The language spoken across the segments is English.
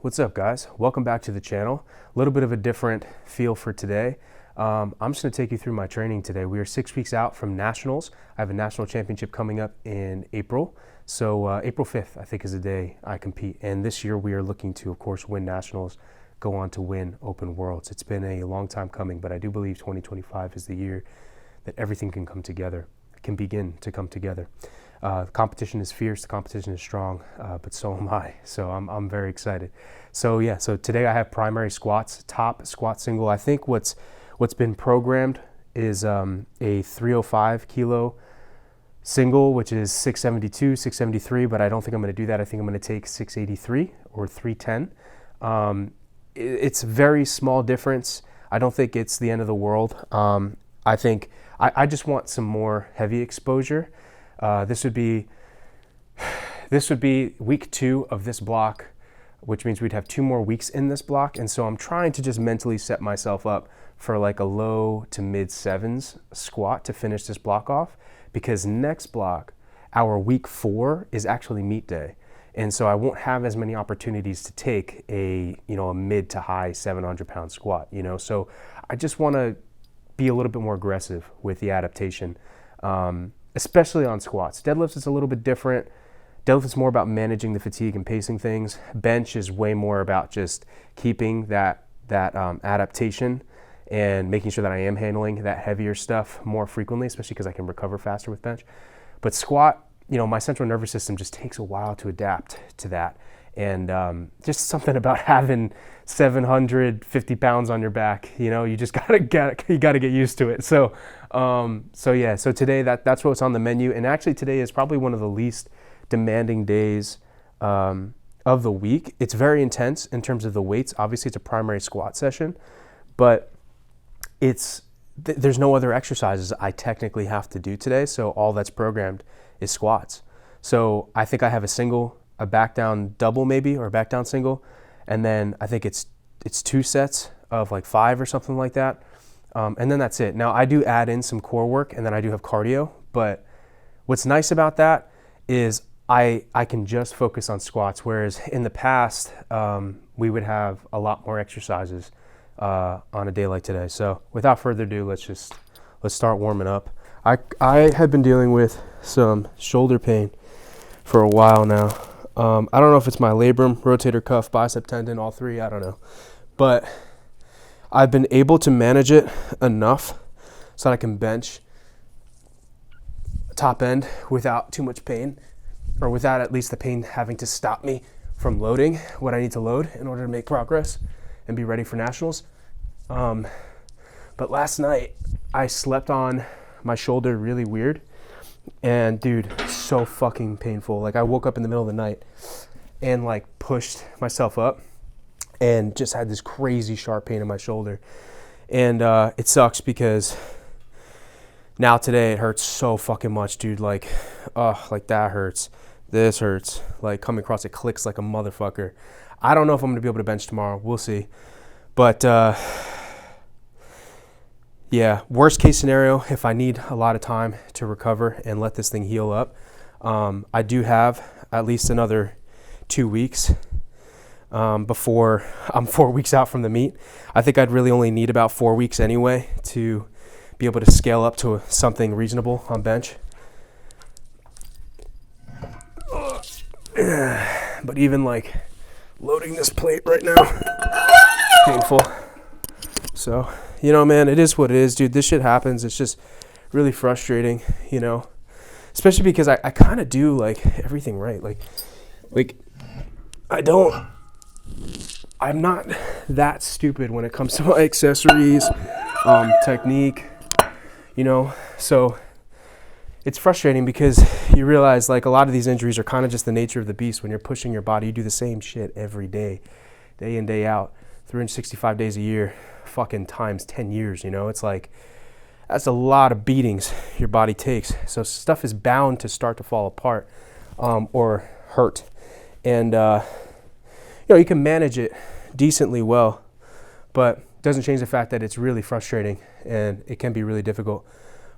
What's up, guys? Welcome back to the channel. A little bit of a different feel for today. I'm just going to take you through my training today. We are 6 weeks out from nationals. I have a national championship coming up in April. So April 5th, I think, is the day I compete. And this year we are looking to, of course, win nationals, go on to win open worlds. It's been a long time coming, but I do believe 2025 is the year that everything can come together, can begin to come together. The competition is fierce, the competition is strong, but so am I. So I'm very excited. So today I have primary squats, top squat single. I think what's been programmed is a 305 kilo single, which is 672, 673, but I don't think I'm going to do that. I think I'm going to take 683 or 310. It's a very small difference. I don't think it's the end of the world. I think I just want some more heavy exposure. This would be week 2 of this block, which means we'd have 2 more weeks in this block. And so I'm trying to just mentally set myself up for like a low to mid 7s squat to finish this block off, because next block, our week 4 is actually meet day. And so I won't have as many opportunities to take a mid to high 700-pound squat, So I just want to be a little bit more aggressive with the adaptation. Especially on squats. Deadlifts is a little bit different. Deadlift is more about managing the fatigue and pacing things. Bench is way more about just keeping that adaptation and making sure that I am handling that heavier stuff more frequently, especially because I can recover faster with bench. But squat, my central nervous system just takes a while to adapt to that. And just something about having 750 pounds on your back, you just gotta get used to it. So today that's what's on the menu. And actually today is probably one of the least demanding days of the week. It's very intense in terms of the weights. Obviously it's a primary squat session, but there's no other exercises I technically have to do today. So all that's programmed is squats. So I think I have a single, a back down double maybe, or a back down single. And then I think it's 2 sets of like 5 or something like that. And then that's it. Now I do add in some core work, and then I do have cardio. But what's nice about that is I can just focus on squats. Whereas in the past, we would have a lot more exercises on a day like today. So without further ado, let's start warming up. I have been dealing with some shoulder pain for a while now. I don't know if it's my labrum, rotator cuff, bicep tendon, all 3, I don't know. But I've been able to manage it enough so that I can bench top end without too much pain, or without at least the pain having to stop me from loading what I need to load in order to make progress and be ready for nationals. But last night I slept on my shoulder really weird. And dude, so fucking painful. Like I woke up in the middle of the night and like pushed myself up and just had this crazy sharp pain in my shoulder. And it sucks because now today it hurts so fucking much, dude. Like that hurts. This hurts. Like coming across it clicks like a motherfucker. I don't know if I'm gonna be able to bench tomorrow. We'll see. But yeah, worst case scenario, if I need a lot of time to recover and let this thing heal up, I do have at least another 2 weeks before I'm 4 weeks out from the meet. I think I'd really only need about 4 weeks anyway to be able to scale up to something reasonable on bench. But even like loading this plate right now, painful. So, man, it is what it is, dude. This shit happens. It's just really frustrating, especially because I kind of do like everything right. Like I'm not that stupid when it comes to my accessories, technique, so it's frustrating because you realize like a lot of these injuries are kind of just the nature of the beast. When you're pushing your body, you do the same shit every day in, day out, 365 days a year, fucking times 10 years, it's like, that's a lot of beatings your body takes. So stuff is bound to start to fall apart, or hurt. And, you can manage it decently well, but it doesn't change the fact that it's really frustrating and it can be really difficult.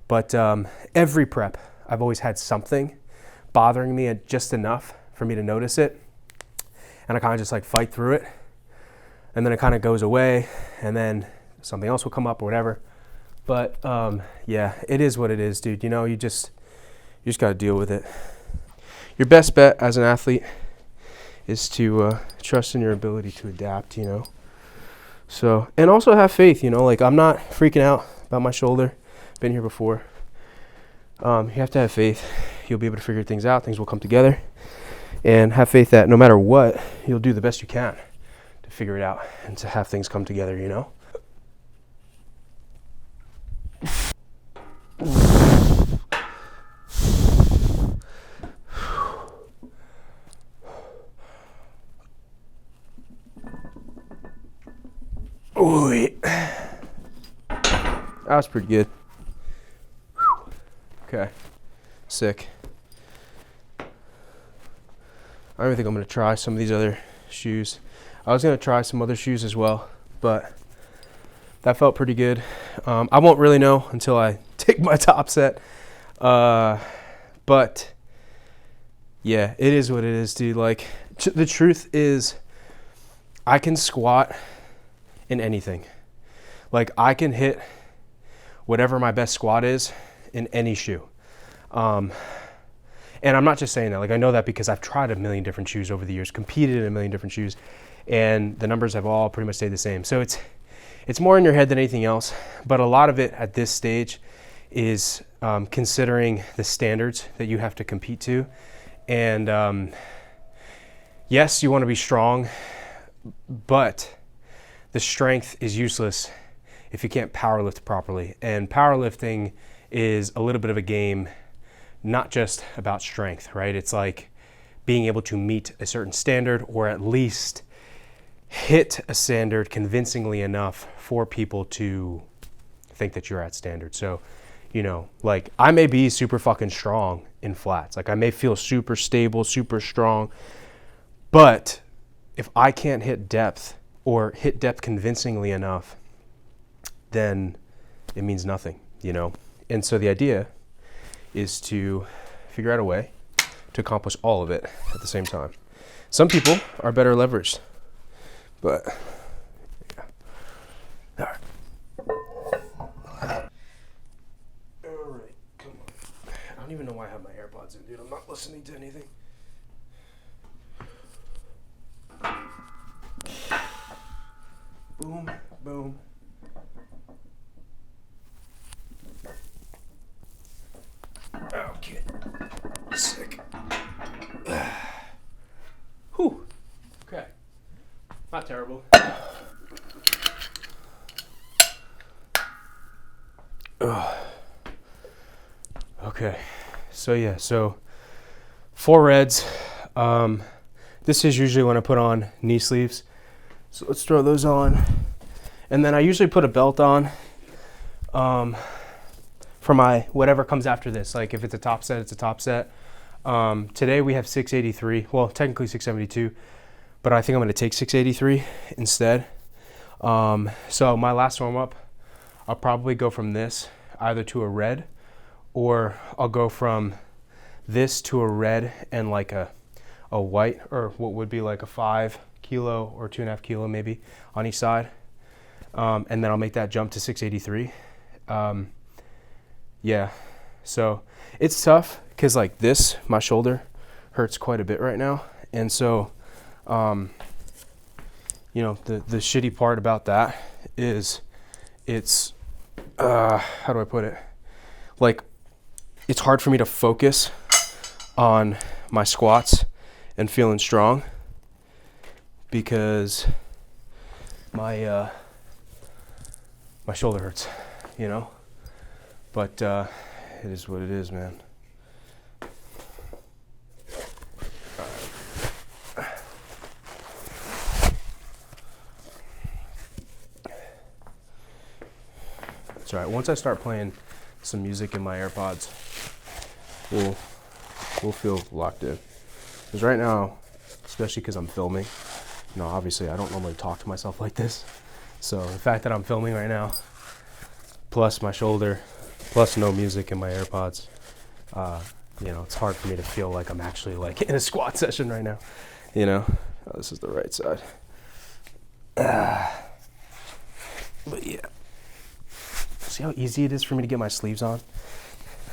But every prep, I've always had something bothering me just enough for me to notice it. and I kind of just like fight through it, and then it kind of goes away, and then something else will come up or whatever. But yeah, it is what it is, dude. You know, you just got to deal with it. Your best bet as an athlete is to trust in your ability to adapt, you know. So, and also have faith, you know, like I'm not freaking out about my shoulder. Been here before. You have to have faith. You'll be able to figure things out. Things will come together. And have faith that no matter what, you'll do the best you can to figure it out and to have things come together, you know. Ooh, that was pretty good. Okay, sick. I don't even think I'm gonna try some of these other shoes. I was gonna try some other shoes as well, but that felt pretty good. I won't really know until I take my top set. But yeah, it is what it is, dude. Like, the truth is, I can squat in anything. Like, I can hit whatever my best squat is in any shoe. And I'm not just saying that. Like, I know that because I've tried a million different shoes over the years, competed in a million different shoes, and the numbers have all pretty much stayed the same. So it's more in your head than anything else. But a lot of it at this stage is considering the standards that you have to compete to. And yes, you want to be strong, but the strength is useless if you can't powerlift properly. And powerlifting is a little bit of a game, not just about strength, right? It's like being able to meet a certain standard, or at least hit a standard convincingly enough for people to think that you're at standard. So, you know, like, I may be super fucking strong in flats. Like, I may feel super stable, super strong, but if I can't hit depth, or hit depth convincingly enough, then it means nothing, you know? And so the idea is to figure out a way to accomplish all of it at the same time. Some people are better leveraged, but yeah. All right, come on. I don't even know why I have my AirPods in, dude. I'm not listening to anything. Boom, boom. Okay. Sick. Whew. Okay. Not terrible. Okay. So yeah, so 4 reds. This is usually when I put on knee sleeves. So let's throw those on. And then I usually put a belt on for my whatever comes after this. Like, if it's a top set, it's a top set. Today we have 683. Well, technically 672, but I think I'm going to take 683 instead. So my last warm up, I'll probably go from this either to a red, or I'll go from this to a red and like a white, or what would be like a 5 kilo or 2.5 kilo maybe on each side. And then I'll make that jump to 683. Yeah, so it's tough because, like, this, my shoulder hurts quite a bit right now. And so, you know, the shitty part about that is it's, how do I put it? Like, it's hard for me to focus on my squats and feeling strong because my shoulder hurts, you know? But it is what it is, man. It's all right. Once I start playing some music in my AirPods, we'll feel locked in. Because right now, especially because I'm filming, you know, obviously I don't normally talk to myself like this. So the fact that I'm filming right now, plus my shoulder, plus no music in my AirPods, you know, it's hard for me to feel like I'm actually like in a squat session right now, you know? Oh, this is the right side. But yeah. See how easy it is for me to get my sleeves on?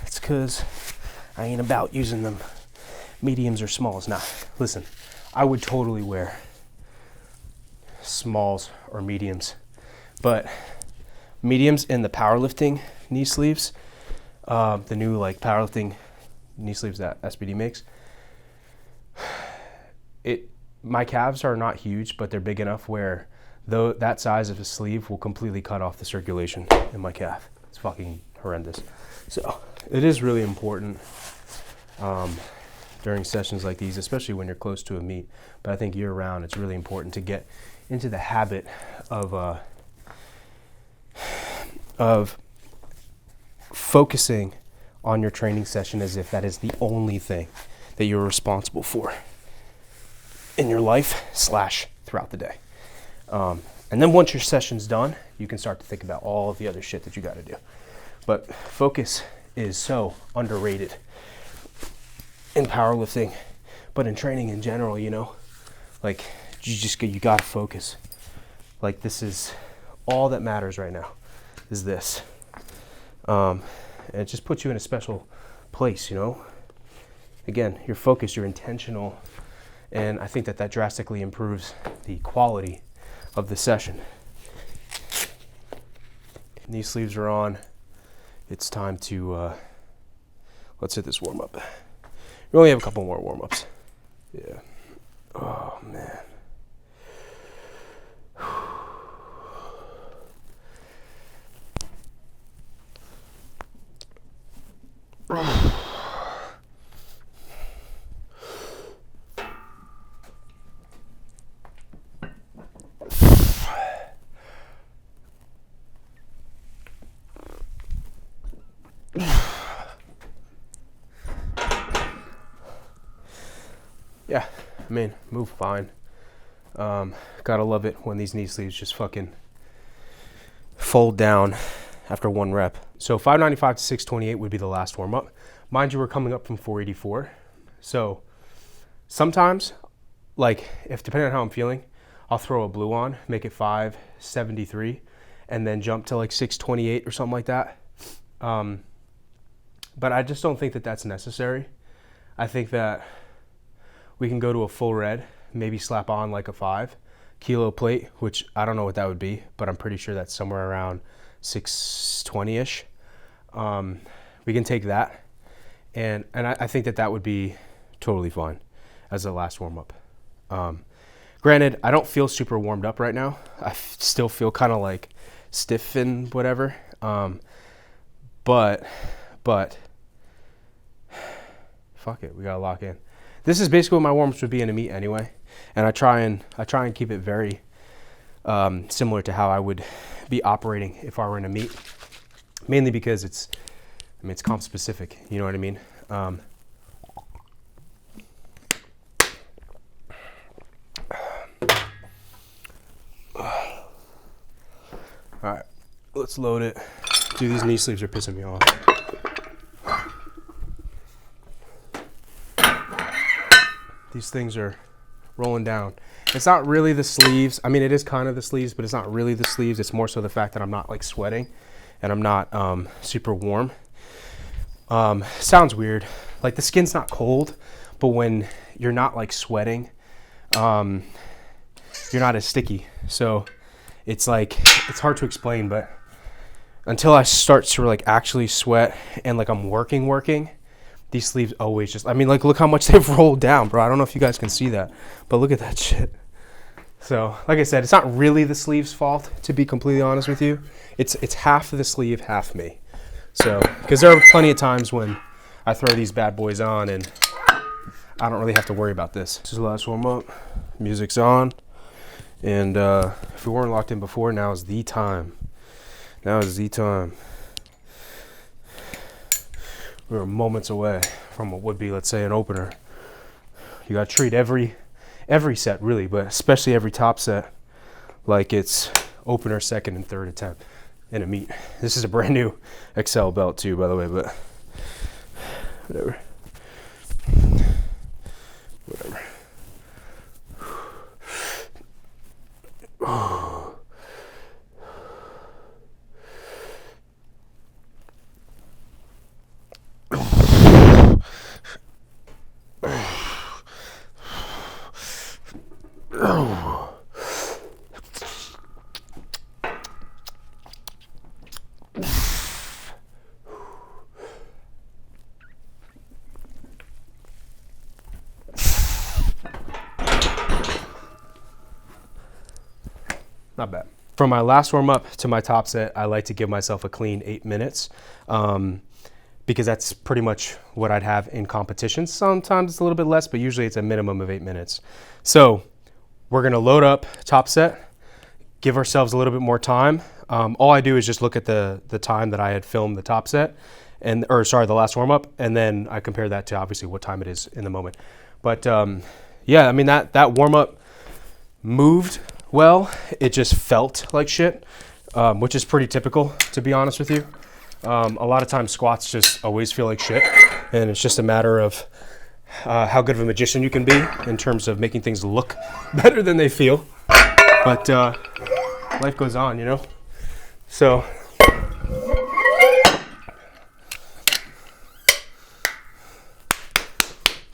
It's because I ain't about using them mediums or smalls. Nah, listen, I would totally wear smalls or mediums, but mediums in the powerlifting knee sleeves, the new like powerlifting knee sleeves that SBD makes, my calves are not huge, but they're big enough where though that size of a sleeve will completely cut off the circulation in my calf. It's fucking horrendous. So it is really important during sessions like these, especially when you're close to a meet. But I think year round, it's really important to get into the habit of focusing on your training session as if that is the only thing that you're responsible for in your life / throughout the day. And then once your session's done, you can start to think about all of the other shit that you got to do. But focus is so underrated in powerlifting, but in training in general, you know, like you got to focus. Like this is all that matters right now is this. And it just puts you in a special place, you know. Again, you're focused, you're intentional, and I think that drastically improves the quality of the session. Knee sleeves are on. It's time to let's hit this warm up. We only have a couple more warm ups. Yeah. Oh man. Yeah, I mean, move fine. Gotta love it when these knee sleeves just fucking fold down after one rep. So 595 to 628 would be the last warm up. Mind you, we're coming up from 484. So sometimes, like, if depending on how I'm feeling, I'll throw a blue on, make it 573, and then jump to like 628 or something like that. But I just don't think that that's necessary. I think that we can go to a full red, maybe slap on like a 5 kilo plate, which I don't know what that would be, but I'm pretty sure that's somewhere around 620-ish. We can take that, and I think that would be totally fine as the last warm-up. Granted, I don't feel super warmed up right now. I still feel kind of like stiff and whatever, but fuck it, we gotta lock in. This is basically what my warm-ups would be in a meet anyway, and I try and keep it very similar to how I would be operating if I were in a meet, mainly because it's comp specific, you know what I mean? All right, let's load it. Dude, these knee sleeves are pissing me off. These things are rolling down. It's not really the sleeves. I mean, it is kind of the sleeves, but it's not really the sleeves. It's more so the fact that I'm not like sweating and I'm not super warm. Sounds weird. Like the skin's not cold, but when you're not like sweating, you're not as sticky. So it's like, it's hard to explain, but until I start to like actually sweat and like I'm working, these sleeves always just, I mean, like, look how much they've rolled down, bro. I don't know if you guys can see that, but look at that shit. So, like I said, it's not really the sleeve's fault, to be completely honest with you. It's half the sleeve, half me. So, because there are plenty of times when I throw these bad boys on and I don't really have to worry about this. This is the last warm-up. Music's on. And if we weren't locked in before, now is the time. Now is the time. We're moments away from what would be, let's say, an opener. You got to treat every set, really, but especially every top set like it's opener, second, and third attempt in a meet. This is a brand new Excel belt, too, by the way, but whatever. Not bad. From my last warm up to my top set, I like to give myself a clean 8 minutes because that's pretty much what I'd have in competition. Sometimes it's a little bit less, but usually it's a minimum of 8 minutes. So we're gonna load up top set, give ourselves a little bit more time. All I do is just look at the time that I had filmed the top set, the last warm up, and then I compare that to obviously what time it is in the moment. But yeah, I mean that warm up moved well. It just felt like shit, which is pretty typical, to be honest with you. A lot of times squats just always feel like shit, and it's just a matter of how good of a magician you can be in terms of making things look better than they feel. But life goes on, you know? So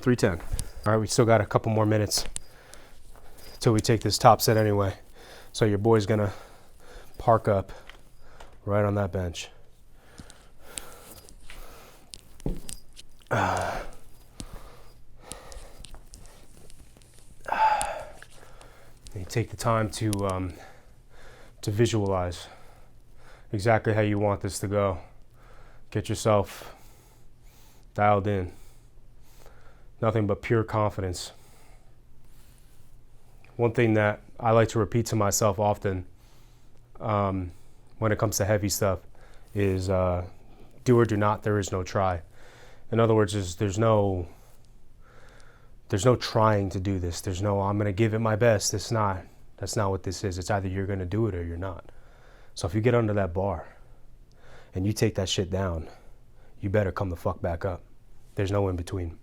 $310. All right, we still got a couple more minutes till we take this top set anyway. So your boy's gonna park up right on that bench. You take the time to visualize exactly how you want this to go. Get yourself dialed in. Nothing but pure confidence. One thing that I like to repeat to myself often when it comes to heavy stuff is do or do not, there is no try. In other words, there's no trying to do this. There's no, I'm going to give it my best. That's not what this is. It's either you're going to do it or you're not. So if you get under that bar and you take that shit down, you better come the fuck back up. There's no in between.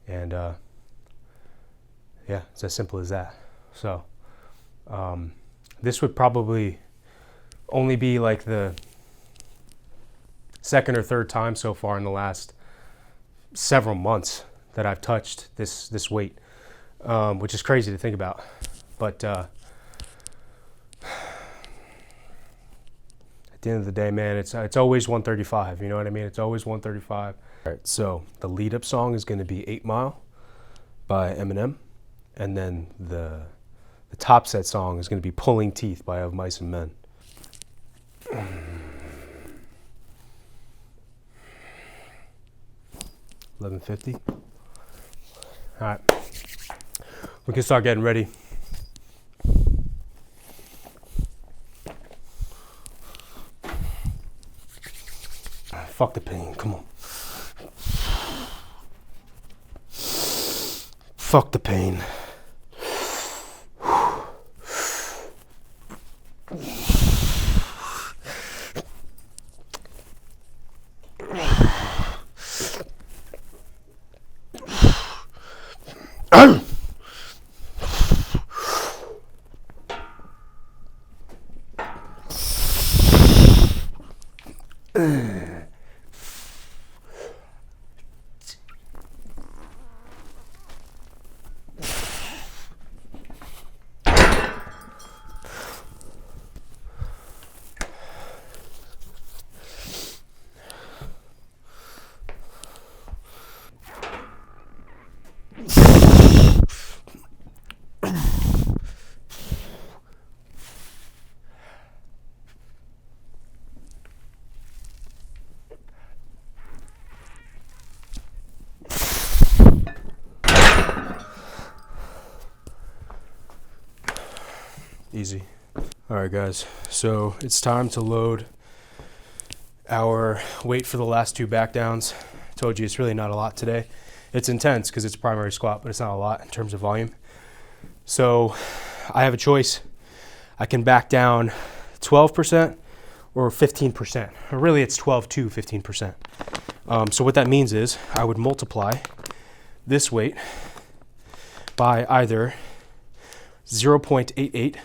And yeah, it's as simple as that. So this would probably only be like the second or third time so far in the last several months that I've touched this weight, which is crazy to think about. But at the end of the day, man, it's always 135. You know what I mean? It's always 135. All right, so the lead up song is going to be 8 Mile by Eminem. And then the top set song is going to be Pulling Teeth by Of Mice and Men. $11.50. All right, we can start getting ready. Fuck the pain, come on. Fuck the pain. Easy. All right, guys. So it's time to load our weight for the last 2 back downs. I told you it's really not a lot today. It's intense because it's a primary squat, but it's not a lot in terms of volume. So I have a choice. I can back down 12% or 15%. Or really, it's 12 to 15%. So what that means is I would multiply this weight by either 0.88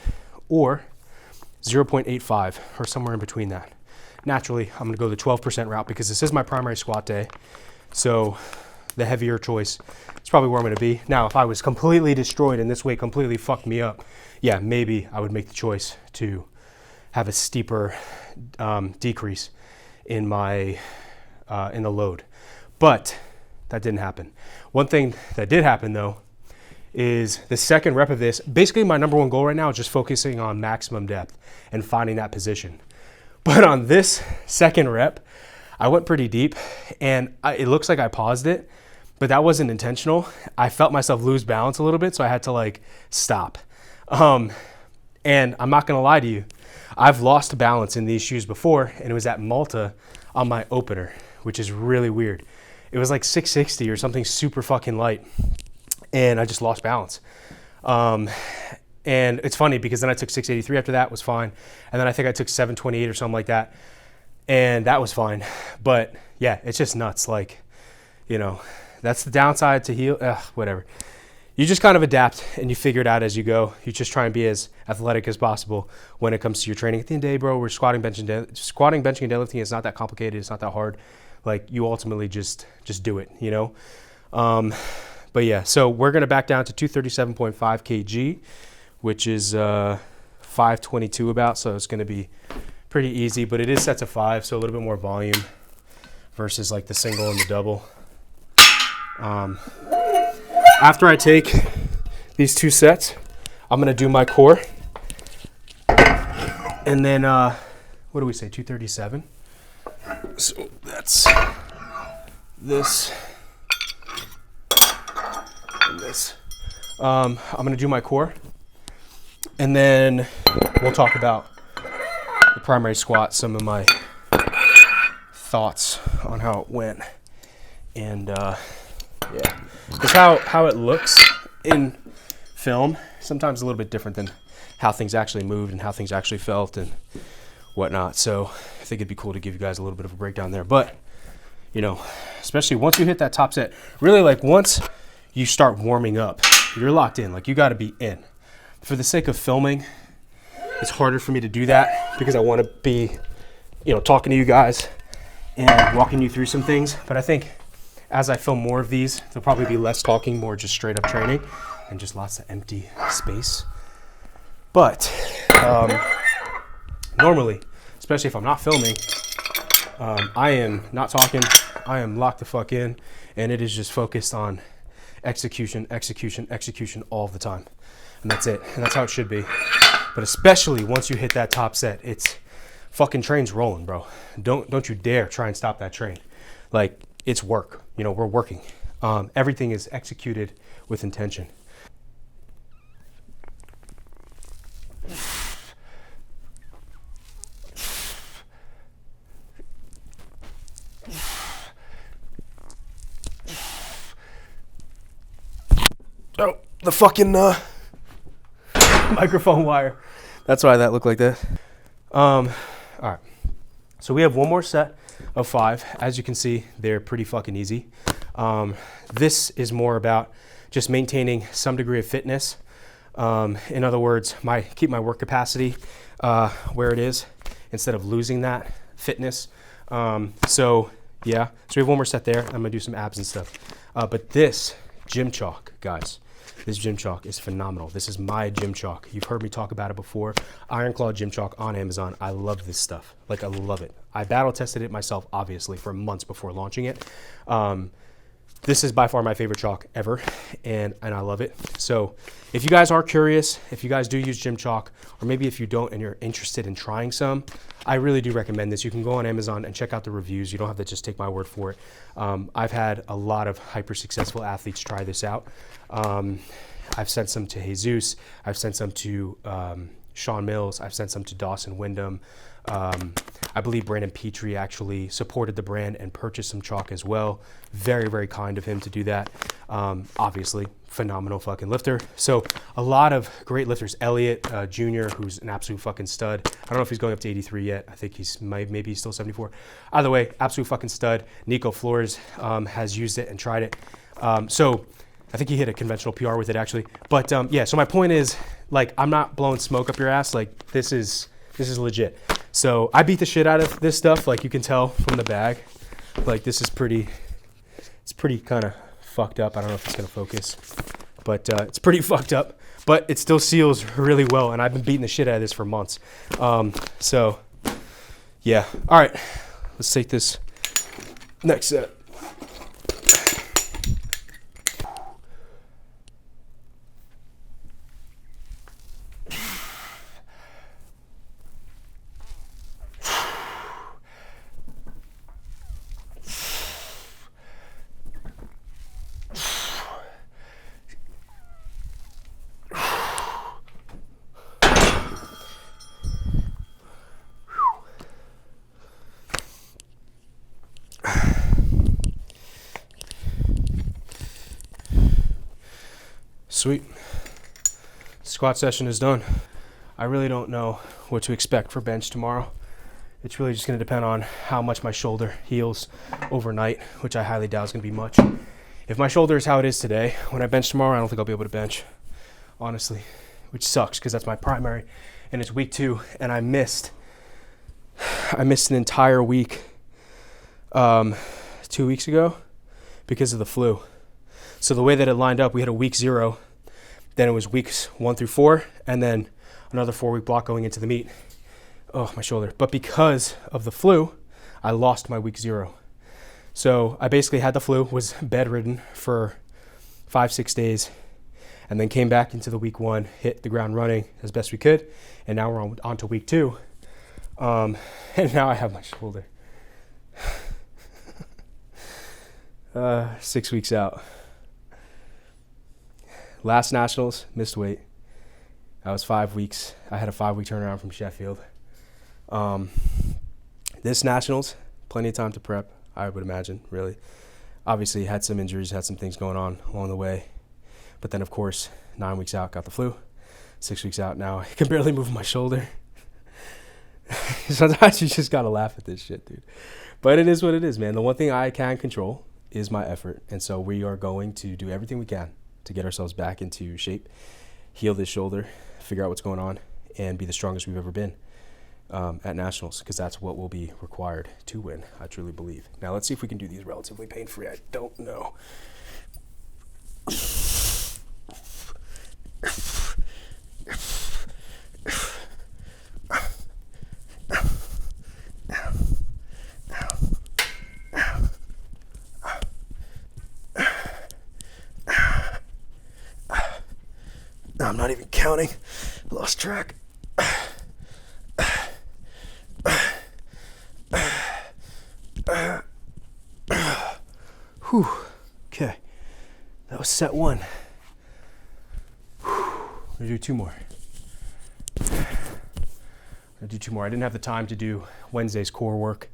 or 0.85 or somewhere in between that. Naturally, I'm gonna go the 12% route because this is my primary squat day. So the heavier choice is probably where I'm gonna be. Now, if I was completely destroyed and this weight completely fucked me up, yeah, maybe I would make the choice to have a steeper decrease in my in the load. But that didn't happen. One thing that did happen though is the second rep of this. Basically my number one goal right now is just focusing on maximum depth and finding that position. But on this second rep, I went pretty deep and it looks like I paused it, but that wasn't intentional. I felt myself lose balance a little bit, so I had to like stop. And I'm not gonna lie to you, I've lost balance in these shoes before, and it was at Malta on my opener, which is really weird. It was like 660 or something super fucking light, and I just lost balance. And it's funny because then I took 683 after that, was fine. And then I think I took 728 or something like that, and that was fine. But yeah, it's just nuts. Like, you know, that's the downside to heel, whatever. You just kind of adapt and you figure it out as you go. You just try and be as athletic as possible when it comes to your training. At the end of the day, bro, we're squatting, benching, and deadlifting. It's not that complicated. It's not that hard. Like, you ultimately just do it, you know? But yeah, so we're gonna back down to 237.5 kg, which is 522 about, so it's gonna be pretty easy, but it is set to 5, so a little bit more volume versus like the single and the double. After I take these 2 sets, I'm gonna do my core, and then what do we say, 237? So that's this and this. I'm gonna do my core, and then we'll talk about the primary squat, some of my thoughts on how it went, and yeah, because how it looks in film sometimes a little bit different than how things actually moved and how things actually felt and whatnot. So I think it'd be cool to give you guys a little bit of a breakdown there. But, you know, especially once you hit that top set, really, like, once you start warming up, you're locked in. Like, you got to be in. For the sake of filming, it's harder for me to do that because I want to be, you know, talking to you guys and walking you through some things. But I think as I film more of these, there'll probably be less talking, more just straight up training and just lots of empty space. But normally, especially if I'm not filming, I am not talking. I am locked the fuck in, and it is just focused on execution, execution, execution all the time. And that's it. And that's how it should be. But especially once you hit that top set, it's fucking train's rolling, bro. Don't you dare try and stop that train. Like, it's work. You know, we're working. Everything is executed with intention. Oh, the fucking microphone wire. That's why that looked like that. All right. So we have one more set of 5. As you can see, they're pretty fucking easy. This is more about just maintaining some degree of fitness. In other words, keep my work capacity where it is instead of losing that fitness. So yeah, so we have one more set there. I'm gonna do some abs and stuff. But this gym chalk, guys, this gym chalk is phenomenal. This is my gym chalk. You've heard me talk about it before. Iron Claw gym chalk on Amazon. I love this stuff. Like, I love it. I battle tested it myself, obviously, for months before launching it. This is by far my favorite chalk ever, and I love it. So if you guys are curious, if you guys do use gym chalk, or maybe if you don't and you're interested in trying some, I really do recommend this. You can go on Amazon and check out the reviews. You don't have to just take my word for it. I've had a lot of hyper successful athletes try this out. I've sent some to Jesus. I've sent some to Sean Mills. I've sent some to Dawson Wyndham. I believe Brandon Petrie actually supported the brand and purchased some chalk as well. Very, very kind of him to do that. Obviously, phenomenal fucking lifter. So a lot of great lifters. Elliot Jr., who's an absolute fucking stud. I don't know if he's going up to 83 yet. I think maybe he's still 74. Either way, absolute fucking stud. Nico Flores has used it and tried it. So I think he hit a conventional PR with it, actually. But yeah, so my point is, Like, I'm not blowing smoke up your ass. Like, this is legit. So I beat the shit out of this stuff. Like, you can tell from the bag. Like, this is pretty, it's pretty kind of fucked up. I don't know if it's gonna focus, but it's pretty fucked up. But it still seals really well, and I've been beating the shit out of this for months. So, yeah. All right, let's take this next set. Sweet. Squat session is done. I really don't know what to expect for bench tomorrow. It's really just going to depend on how much my shoulder heals overnight, which I highly doubt is going to be much. If my shoulder is how it is today, when I bench tomorrow, I don't think I'll be able to bench, honestly, which sucks because that's my primary, and it's week 2, and I missed an entire week 2 weeks ago because of the flu. So the way that it lined up, we had a week 0, then it was weeks 1 through 4, and then another 4-week block going into the meet. Oh, my shoulder. But because of the flu, I lost my week 0. So I basically had the flu, was bedridden for 5-6 days, and then came back into the week 1, hit the ground running as best we could, and now we're on to week 2. And now I have my shoulder. 6 weeks out. Last nationals, missed weight. I was 5 weeks. I had a 5-week turnaround from Sheffield. This nationals, plenty of time to prep, I would imagine, really. Obviously, had some injuries, had some things going on along the way. But then, of course, 9 weeks out, got the flu. 6 weeks out now, I can barely move my shoulder. Sometimes you just gotta laugh at this shit, dude. But it is what it is, man. The one thing I can control is my effort. And so we are going to do everything we can to get ourselves back into shape, heal this shoulder, figure out what's going on, and be the strongest we've ever been at nationals, because that's what will be required to win, I truly believe. Now let's see if we can do these relatively pain-free. I don't know. I'm not even counting. Lost track. Whew. Okay. That was set 1. I'm gonna do 2 more. I didn't have the time to do Wednesday's core work,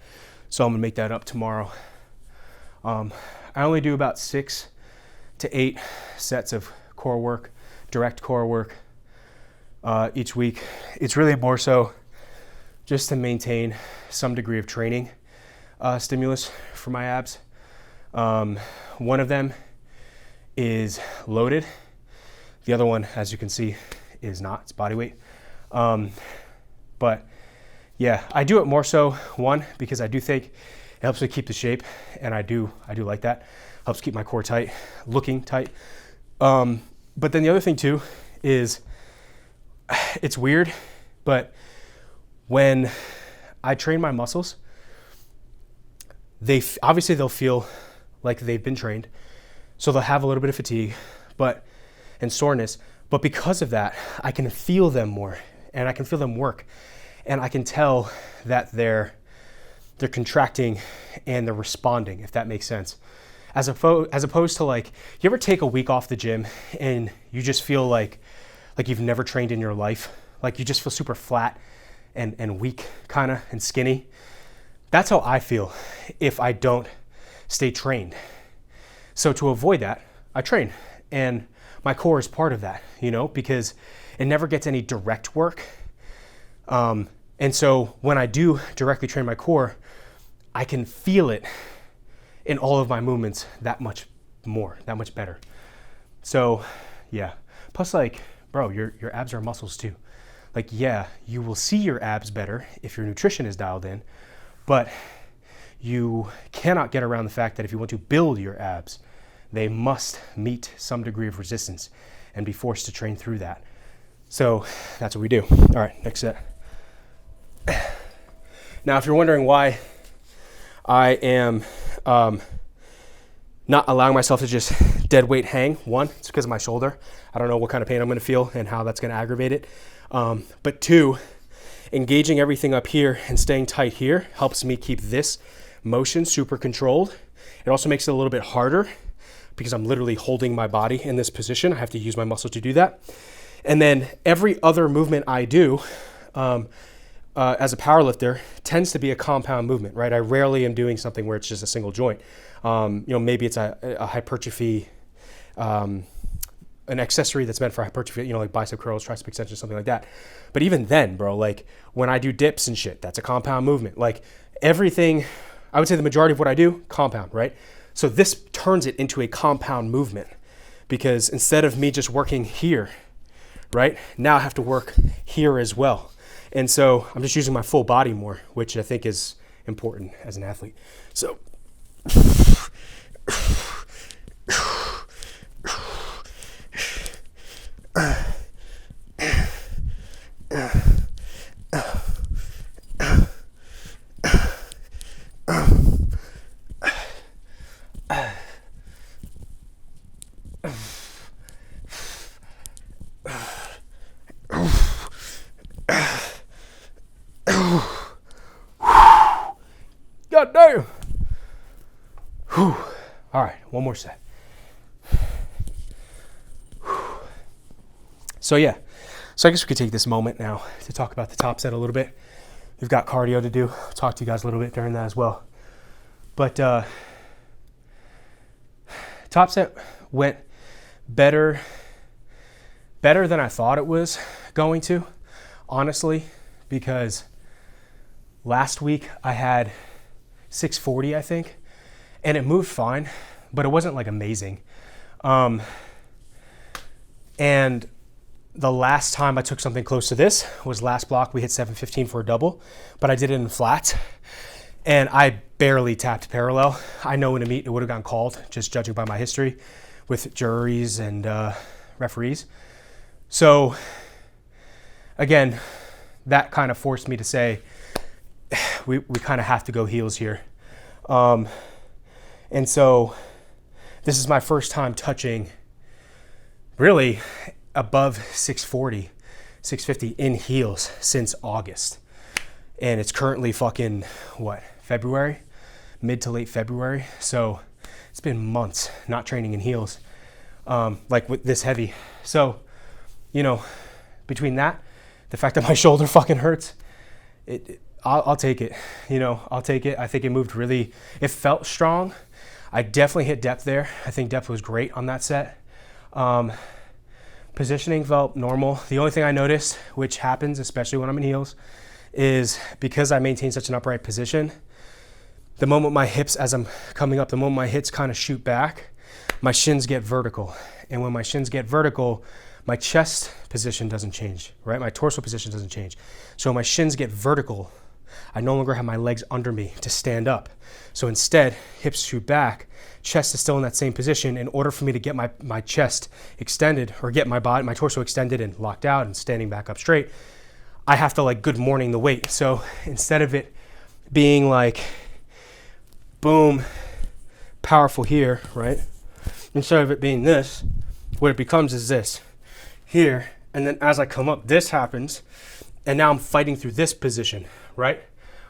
so I'm gonna make that up tomorrow. I only do about 6 to 8 sets of core work, direct core work each week. It's really more so just to maintain some degree of training stimulus for my abs. One of them is loaded. The other one, as you can see, is not. It's body weight. But yeah, I do it more so, one, because I do think it helps me keep the shape, and I do like that. Helps keep my core tight, looking tight. But then the other thing too is, it's weird, but when I train my muscles, obviously they'll feel like they've been trained, so they'll have a little bit of fatigue and soreness, but because of that, I can feel them more, and I can feel them work, and I can tell that they're contracting and they're responding, if that makes sense. As opposed to, like, you ever take a week off the gym and you just feel like you've never trained in your life, like you just feel super flat and weak kind of and skinny. That's how I feel if I don't stay trained. So to avoid that, I train, and my core is part of that, because it never gets any direct work. And so when I do directly train my core, I can feel it in all of my movements that much more, that much better. So yeah, plus, like, bro, your abs are muscles too. Like, yeah, you will see your abs better if your nutrition is dialed in, but you cannot get around the fact that if you want to build your abs, they must meet some degree of resistance and be forced to train through that. So that's what we do. All right, next set. Now, if you're wondering why I am not allowing myself to just dead weight hang, one, it's because of my shoulder. I don't know what kind of pain I'm going to feel and how that's going to aggravate it. But two, engaging everything up here and staying tight here helps me keep this motion super controlled. It also makes it a little bit harder because I'm literally holding my body in this position. I have to use my muscles to do that. And then every other movement I do as a powerlifter tends to be a compound movement, right? I rarely am doing something where it's just a single joint. Maybe it's a hypertrophy, an accessory that's meant for hypertrophy, like bicep curls, tricep extensions, something like that. But even then, bro, like when I do dips and shit, that's a compound movement. Like everything, I would say the majority of what I do, compound, right? So this turns it into a compound movement because instead of me just working here, right, now I have to work here as well. And so I'm just using my full body more, which I think is important as an athlete. So God damn. Whew. All right, one more set. So yeah, so I guess we could take this moment now to talk about the top set a little bit. We've got cardio to do. I'll talk to you guys a little bit during that as well. But top set went better than I thought it was going to, honestly, because last week I had 640, I think, and it moved fine, but it wasn't like amazing. And the last time I took something close to this was last block. We hit 715 for a double, but I did it in flats, and I barely tapped parallel. I know in a meet it would have gotten called, just judging by my history with juries and referees. So again, that kind of forced me to say, we kind of have to go heels here. And so this is my first time touching really above 640, 650 in heels since August. And it's currently fucking, February? Mid to late February. So it's been months not training in heels, like with this heavy. So, between that, the fact that my shoulder fucking hurts, I'll take it. I'll take it. I think it moved really, it felt strong. I definitely hit depth there. I think depth was great on that set. Positioning felt normal. The only thing I noticed, which happens, especially when I'm in heels, is because I maintain such an upright position, the moment my hips, as I'm coming up, the moment my hips kind of shoot back, my shins get vertical. And when my shins get vertical, my chest position doesn't change, right? My torso position doesn't change. So when my shins get vertical, I no longer have my legs under me to stand up. So instead, hips shoot back, chest is still in that same position. In order for me to get my chest extended or get my torso extended and locked out and standing back up straight, I have to good morning the weight. So instead of it being like, boom, powerful here, right? Instead of it being this, what it becomes is this here. And then as I come up, this happens. And now I'm fighting through this position, right?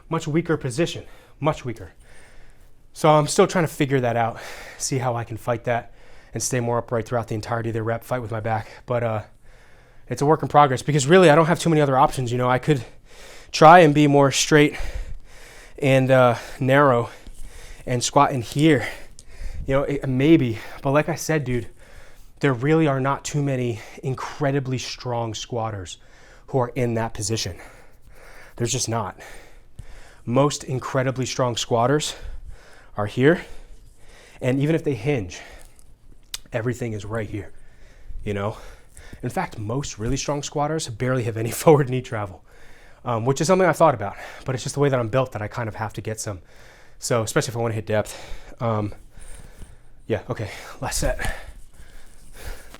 Much weaker position, much weaker. So I'm still trying to figure that out, see how I can fight that and stay more upright throughout the entirety of the rep, fight with my back. But it's a work in progress because really I don't have too many other options. I could try and be more straight and narrow and squat in here, maybe. But like I said, dude, there really are not too many incredibly strong squatters who are in that position. There's just not. Most incredibly strong squatters are here, and even if they hinge, everything is right here, In fact, most really strong squatters barely have any forward knee travel, which is something I've thought about, but it's just the way that I'm built that I kind of have to get some. So especially if I want to hit depth. Yeah, okay, last set.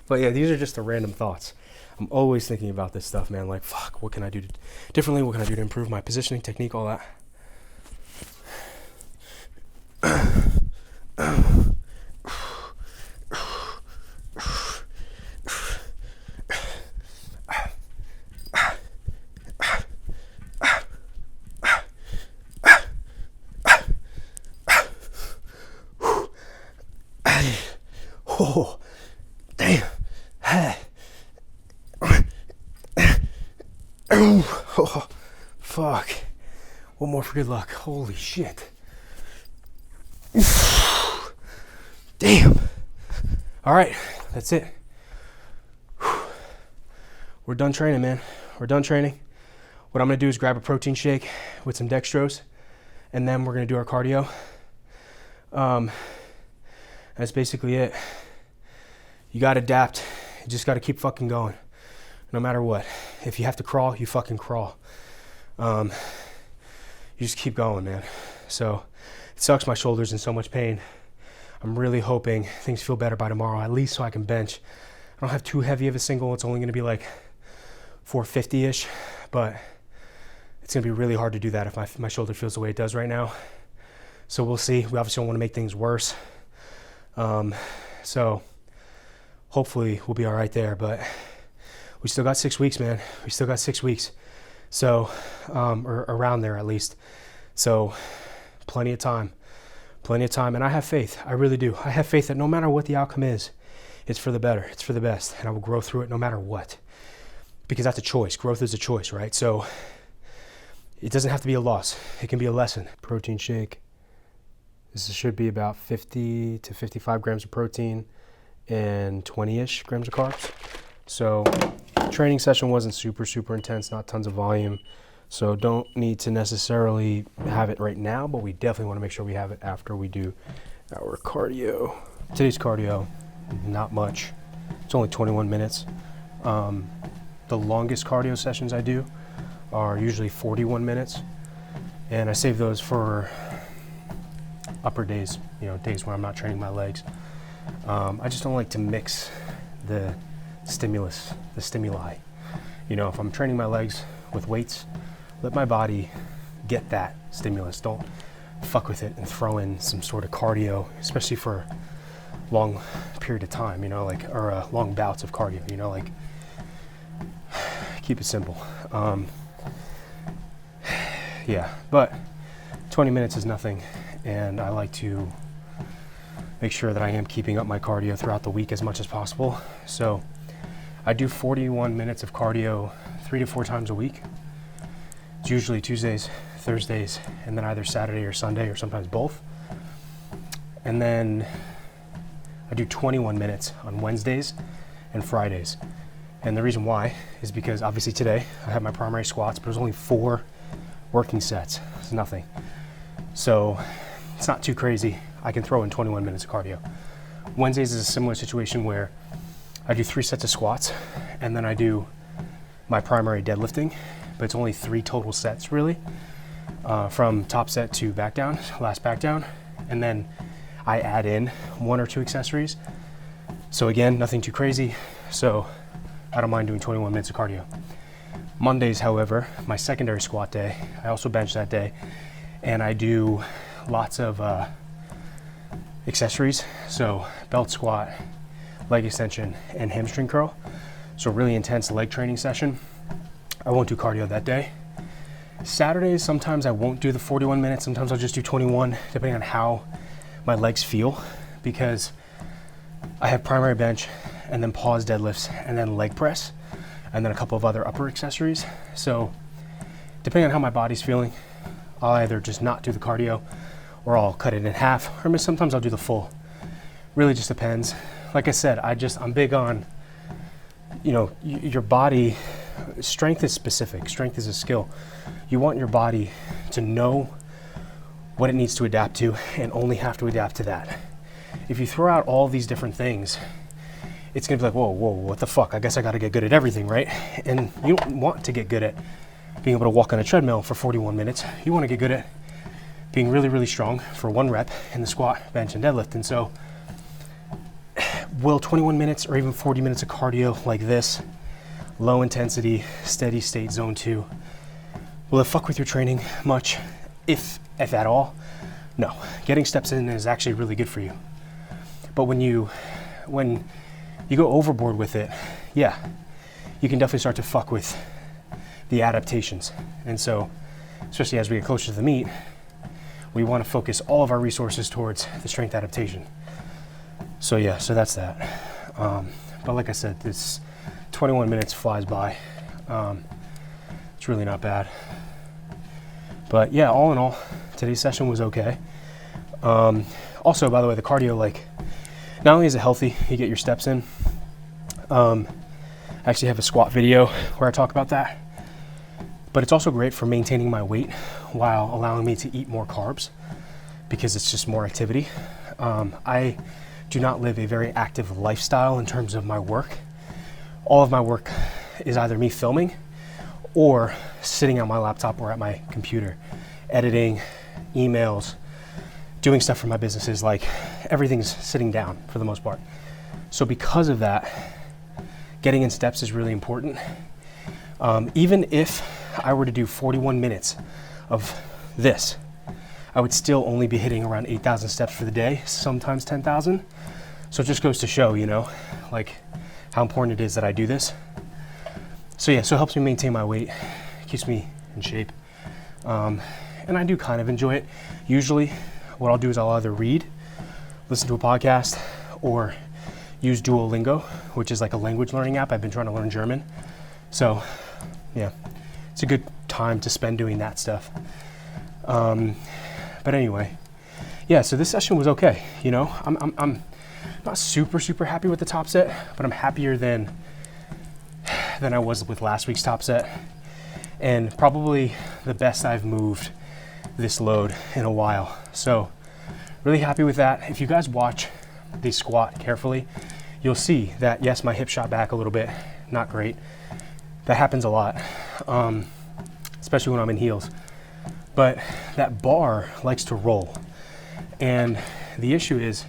But yeah, these are just the random thoughts. I'm always thinking about this stuff, man. Like, fuck, what can I do differently? What can I do to improve my positioning, technique, all that? Oh, damn. Oh, fuck. One more for good luck. Holy shit. Damn. All right, that's it. We're done training, man. We're done training. What I'm gonna do is grab a protein shake with some dextrose, and then we're gonna do our cardio. That's basically it. You gotta adapt. You just gotta keep fucking going, no matter what. If you have to crawl, you fucking crawl. You just keep going, man. So it sucks, my shoulder's in so much pain. I'm really hoping things feel better by tomorrow, at least so I can bench. I don't have too heavy of a single. It's only gonna be like 450-ish, but it's gonna be really hard to do that if my shoulder feels the way it does right now. So we'll see. We obviously don't wanna make things worse. So hopefully we'll be all right there, but we still got 6 weeks, man. We still got 6 weeks. So, or around there at least. So plenty of time. And I have faith. I really do. I have faith that no matter what the outcome is, it's for the better. It's for the best. And I will grow through it no matter what. Because that's a choice. Growth is a choice, right? So it doesn't have to be a loss. It can be a lesson. Protein shake. This should be about 50 to 55 grams of protein and 20-ish grams of carbs. So training session wasn't super intense, not tons of volume. So don't need to necessarily have it right now, but we definitely want to make sure we have it after we do our cardio. Today's cardio, not much. It's only 21 minutes. The longest cardio sessions I do are usually 41 minutes. And I save those for upper days, days where I'm not training my legs. I just don't like to mix the stimuli. If I'm training my legs with weights, let my body get that stimulus. Don't fuck with it and throw in some sort of cardio, especially for long period of time, or long bouts of cardio, keep it simple. Yeah, but 20 minutes is nothing, and I like to make sure that I am keeping up my cardio throughout the week as much as possible. So I do 41 minutes of cardio 3 to 4 times a week. It's usually Tuesdays, Thursdays, and then either Saturday or Sunday, or sometimes both. And then I do 21 minutes on Wednesdays and Fridays. And the reason why is because obviously today I have my primary squats, but it was only 4 working sets. It's nothing. So it's not too crazy. I can throw in 21 minutes of cardio. Wednesdays is a similar situation where I do 3 sets of squats, and then I do my primary deadlifting, but it's only 3 total sets really, from top set to back down, last back down, and then I add in 1 or 2 accessories. So again, nothing too crazy. So I don't mind doing 21 minutes of cardio. Mondays, however, my secondary squat day, I also bench that day, and I do lots of accessories. So belt squat, leg extension, and hamstring curl. So really intense leg training session. I won't do cardio that day. Saturdays, sometimes I won't do the 41 minutes. Sometimes I'll just do 21, depending on how my legs feel, because I have primary bench and then pause deadlifts and then leg press and then a couple of other upper accessories. So depending on how my body's feeling, I'll either just not do the cardio or I'll cut it in half, or sometimes I'll do the full. Really just depends. Like I said, I'm big on, your body. Strength is specific. Strength is a skill. You want your body to know what it needs to adapt to and only have to adapt to that. If you throw out all these different things it's gonna be like, whoa, what the fuck? I guess I gotta get good at everything, right? And you don't want to get good at being able to walk on a treadmill for 41 minutes. You wanna get good at being really, really strong for 1 rep in the squat, bench, and deadlift. And so will 21 minutes or even 40 minutes of cardio like this, low intensity, steady state zone 2, will it fuck with your training much? If at all? No. Getting steps in is actually really good for you. But when you go overboard with it, yeah, you can definitely start to fuck with the adaptations. And so, especially as we get closer to the meet, we want to focus all of our resources towards the strength adaptation. So yeah, so that's that. But like I said, this 21 minutes flies by. It's really not bad. But yeah, all in all, today's session was okay. Also, by the way, the cardio, like, not only is it healthy, you get your steps in. I actually have a squat video where I talk about that. But it's also great for maintaining my weight while allowing me to eat more carbs because it's just more activity. I do not live a very active lifestyle in terms of my work. All of my work is either me filming or sitting on my laptop or at my computer, editing, emails, doing stuff for my businesses. Like, everything's sitting down for the most part. So because of that, getting in steps is really important. Even if I were to do 41 minutes of this, I would still only be hitting around 8,000 steps for the day, sometimes 10,000. So it just goes to show, you know, like how important it is that I do this. So yeah, so it helps me maintain my weight, keeps me in shape. And I do kind of enjoy it. Usually what I'll do is I'll either read, listen to a podcast, or use Duolingo, which is like a language learning app. I've been trying to learn German. So yeah, it's a good time to spend doing that stuff. But anyway, yeah, so this session was okay. You know, I'm not super happy with the top set, but I'm happier than I was with last week's top set, and probably the best I've moved this load in a while. So really happy with that. If you guys watch the squat carefully, you'll see that yes, my hip shot back a little bit, not great. That happens a lot, especially when I'm in heels. But that bar likes to roll. And the issue is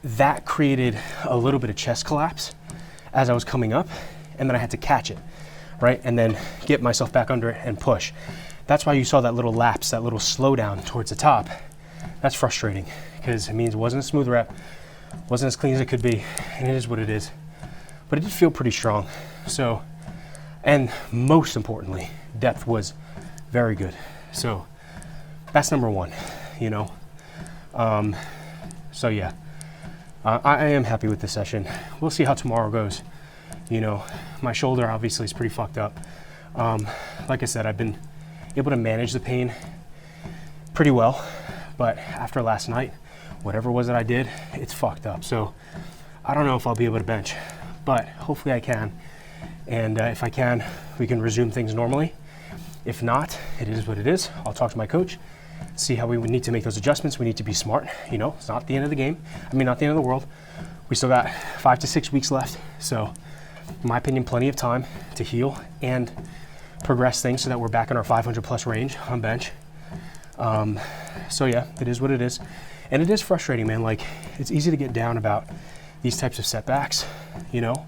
that created a little bit of chest collapse as I was coming up, and then I had to catch it, right? And then get myself back under it and push. That's why you saw that little lapse, that little slowdown towards the top. That's frustrating because it means it wasn't a smooth rep, wasn't as clean as it could be, and it is what it is. But it did feel pretty strong. So, and most importantly, depth was very good. So that's number one, you know. So yeah, I am happy with this session. We'll see how tomorrow goes. You know, my shoulder obviously is pretty fucked up. Like I said, I've been able to manage the pain pretty well, but after last night, whatever it was that I did, it's fucked up. So I don't know if I'll be able to bench, but hopefully I can. And if I can, we can resume things normally. If not, it is what it is. I'll talk to my coach, see how we would need to make those adjustments. We need to be smart. You know, it's not the end of the game. I mean, not the end of the world. We still got 5 to 6 weeks left. So in my opinion, plenty of time to heal and progress things so that we're back in our 500 plus range on bench. So yeah, it is what it is. And it is frustrating, man. Like, it's easy to get down about these types of setbacks, you know,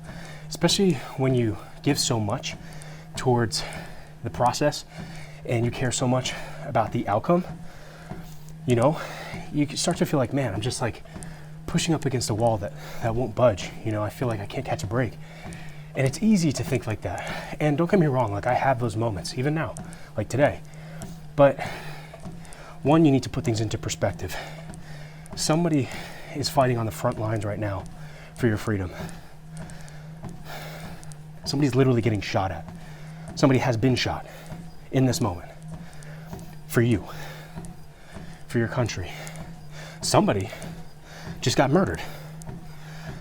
especially when you give so much towards the process and you care so much about the outcome. You know, you start to feel like, man, I'm just like pushing up against a wall that won't budge. You know, I feel like I can't catch a break. And it's easy to think like that. And don't get me wrong, like I have those moments, even now, like today. But one, you need to put things into perspective. Somebody is fighting on the front lines right now for your freedom. Somebody's literally getting shot at. Somebody has been shot in this moment for you, for your country. Somebody just got murdered.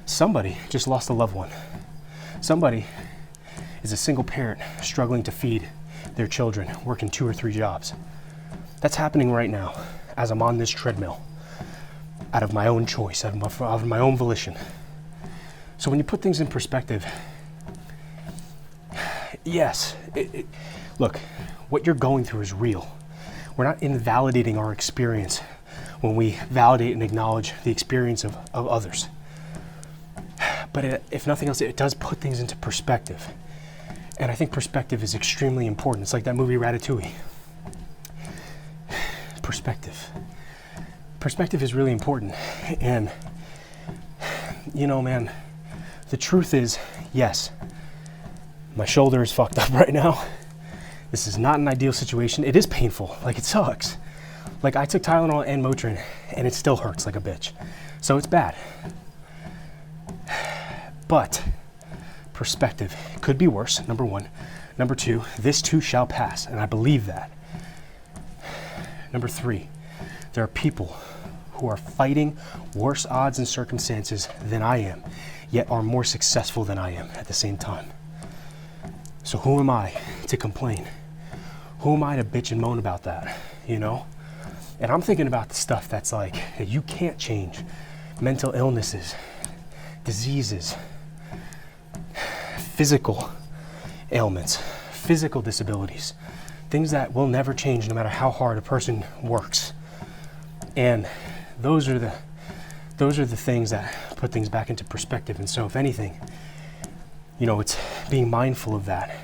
Somebody just lost a loved one. Somebody is a single parent struggling to feed their children, working 2 or 3 jobs. That's happening right now as I'm on this treadmill, out of my own choice, out of my own volition. So when you put things in perspective, yes, look, what you're going through is real. We're not invalidating our experience when we validate and acknowledge the experience of others. But if nothing else, it does put things into perspective. And I think perspective is extremely important. It's like that movie Ratatouille. Perspective. Perspective is really important. And, you know, man, the truth is, yes, my shoulder is fucked up right now. This is not an ideal situation. It is painful. Like, it sucks. Like, I took Tylenol and Motrin, and it still hurts like a bitch. So it's bad. But perspective could be worse, number one. Number two, this too shall pass, and I believe that. Number three, there are people who are fighting worse odds and circumstances than I am, yet are more successful than I am at the same time. So who am I to complain? Who am I to bitch and moan about that, you know? And I'm thinking about the stuff that's like, that you can't change. Mental illnesses, diseases, physical ailments, physical disabilities, things that will never change no matter how hard a person works. And those are the things that put things back into perspective. And so if anything, you know, it's being mindful of that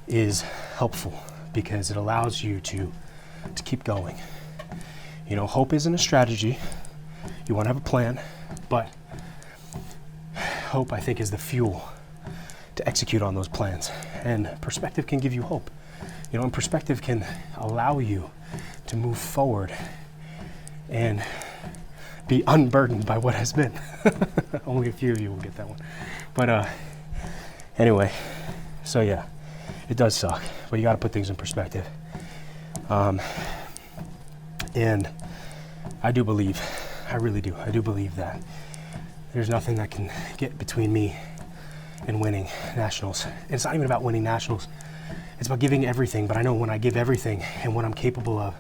is helpful because it allows you to keep going. You know, hope isn't a strategy. You want to have a plan, but hope, I think, is the fuel to execute on those plans. And perspective can give you hope. You know, and perspective can allow you to move forward and be unburdened by what has been. Only a few of you will get that one. But anyway, so yeah, it does suck, but you got to put things in perspective. And I do believe, I really do, I do believe that there's nothing that can get between me and winning nationals. And it's not even about winning nationals. It's about giving everything, but I know when I give everything and what I'm capable of,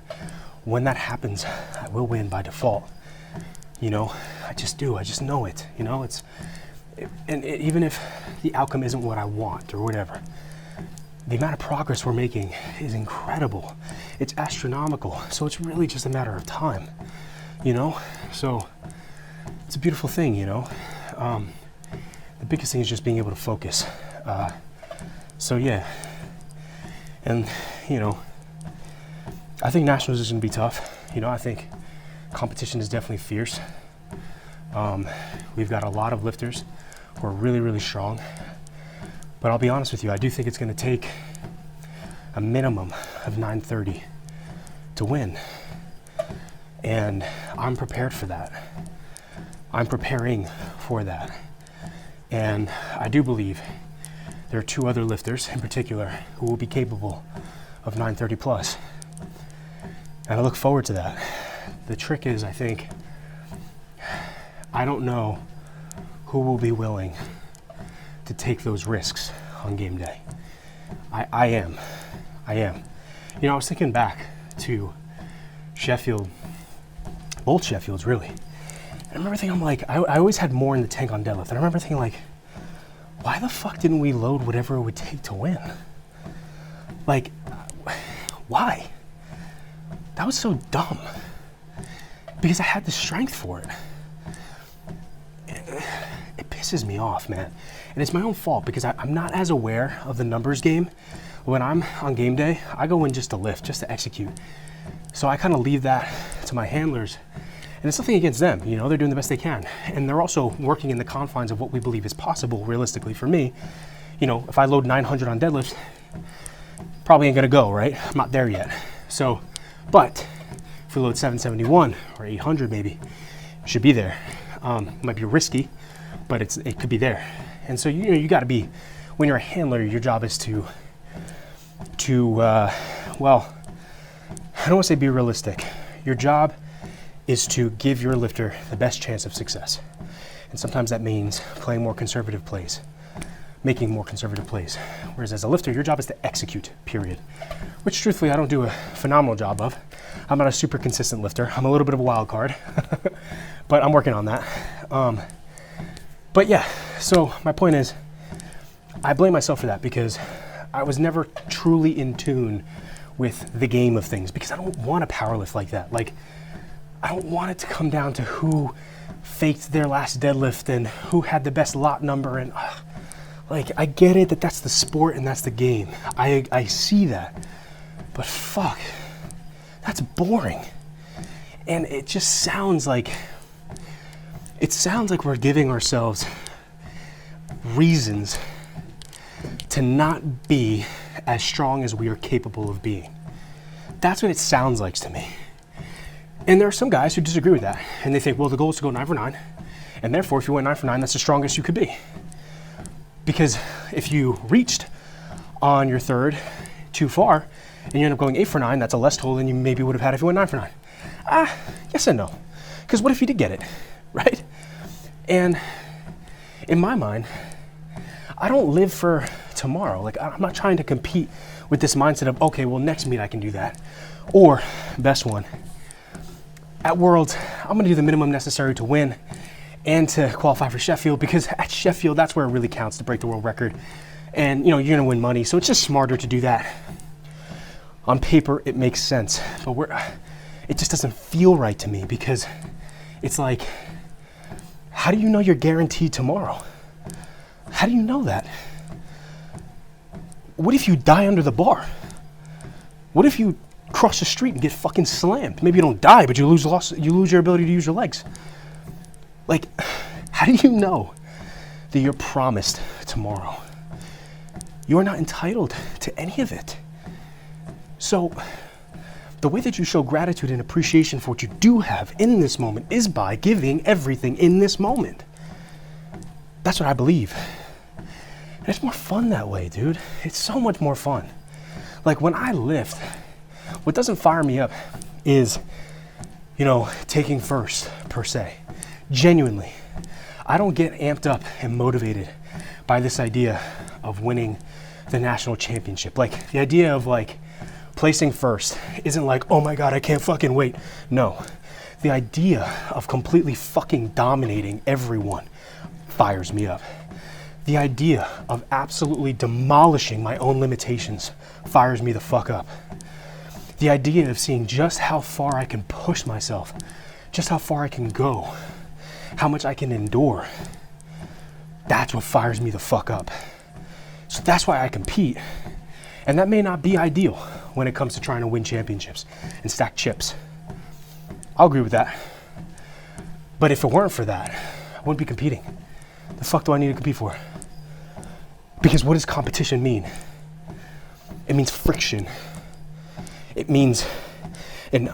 when that happens, I will win by default. You know, I just do, I just know it, you know, even if the outcome isn't what I want or whatever, the amount of progress we're making is incredible. It's astronomical. So it's really just a matter of time, you know? So it's a beautiful thing, you know? The biggest thing is just being able to focus. So yeah, and you know, I think nationals is gonna be tough. You know, I think competition is definitely fierce. We've got a lot of lifters who are really, really strong. But I'll be honest with you, I do think it's gonna take a minimum of 930 to win. And I'm prepared for that. I'm preparing for that. And I do believe there are two other lifters in particular who will be capable of 930 plus. And I look forward to that. The trick is, I think, I don't know who will be willing to take those risks on game day. I am. You know, I was thinking back to Sheffield, both Sheffields really. And I remember thinking, I'm like, I always had more in the tank on deadlift. And I remember thinking like, why the fuck didn't we load whatever it would take to win? Like, why? That was so dumb. Because I had the strength for it. It pisses me off, man. And it's my own fault because I'm not as aware of the numbers game. When I'm on game day, I go in just to lift, just to execute. So I kind of leave that to my handlers. And it's nothing against them, you know, they're doing the best they can. And they're also working in the confines of what we believe is possible realistically for me. You know, if I load 900 on deadlifts, probably ain't gonna go, right? I'm not there yet. So, but if we load 771 or 800 maybe, it should be there. It might be risky, but it could be there. And so, you know, you gotta be, when you're a handler, your job is to well, I don't wanna say be realistic. Your job is to give your lifter the best chance of success. And sometimes that means playing more conservative plays, making more conservative plays. Whereas as a lifter, your job is to execute, period. Which truthfully, I don't do a phenomenal job of. I'm not a super consistent lifter. I'm a little bit of a wild card, but I'm working on that. But yeah, so my point is, I blame myself for that because I was never truly in tune with the game of things, because I don't want to powerlift like that. Like, I don't want it to come down to who faked their last deadlift and who had the best lot number. And like, I get it that that's the sport and that's the game. I see that, but fuck, that's boring. And it just sounds like, we're giving ourselves reasons to not be as strong as we are capable of being. That's what it sounds like to me. And there are some guys who disagree with that. And they think, well, the goal is to go 9 for 9. And therefore, if you went 9 for 9, that's the strongest you could be. Because if you reached on your third too far and you end up going 8 for 9, that's a less total than you maybe would have had if you went 9 for 9. Yes and no. Because what if you did get it, right? And in my mind, I don't live for tomorrow. Like, I'm not trying to compete with this mindset of, okay, well, next meet I can do that. Or, best one, at Worlds, I'm gonna do the minimum necessary to win and to qualify for Sheffield, because at Sheffield, that's where it really counts to break the world record. And, you know, you're gonna win money, so it's just smarter to do that. On paper, it makes sense, but it just doesn't feel right to me, because it's like, how do you know you're guaranteed tomorrow? How do you know that? What if you die under the bar? What if you cross the street and get fucking slammed? Maybe you don't die, but you lose your ability to use your legs. Like, how do you know that you're promised tomorrow? You're not entitled to any of it. So, the way that you show gratitude and appreciation for what you do have in this moment is by giving everything in this moment. That's what I believe. And it's more fun that way, dude. It's so much more fun. Like, when I lift, what doesn't fire me up is, you know, taking first, per se. Genuinely. I don't get amped up and motivated by this idea of winning the national championship. Like, the idea of, like, placing first isn't like, oh my God, I can't fucking wait. No. The idea of completely fucking dominating everyone fires me up. The idea of absolutely demolishing my own limitations fires me the fuck up. The idea of seeing just how far I can push myself, just how far I can go, how much I can endure, that's what fires me the fuck up. So that's why I compete. And that may not be ideal when it comes to trying to win championships and stack chips. I'll agree with that. But if it weren't for that, I wouldn't be competing. The fuck do I need to compete for? Because what does competition mean? It means friction. It means an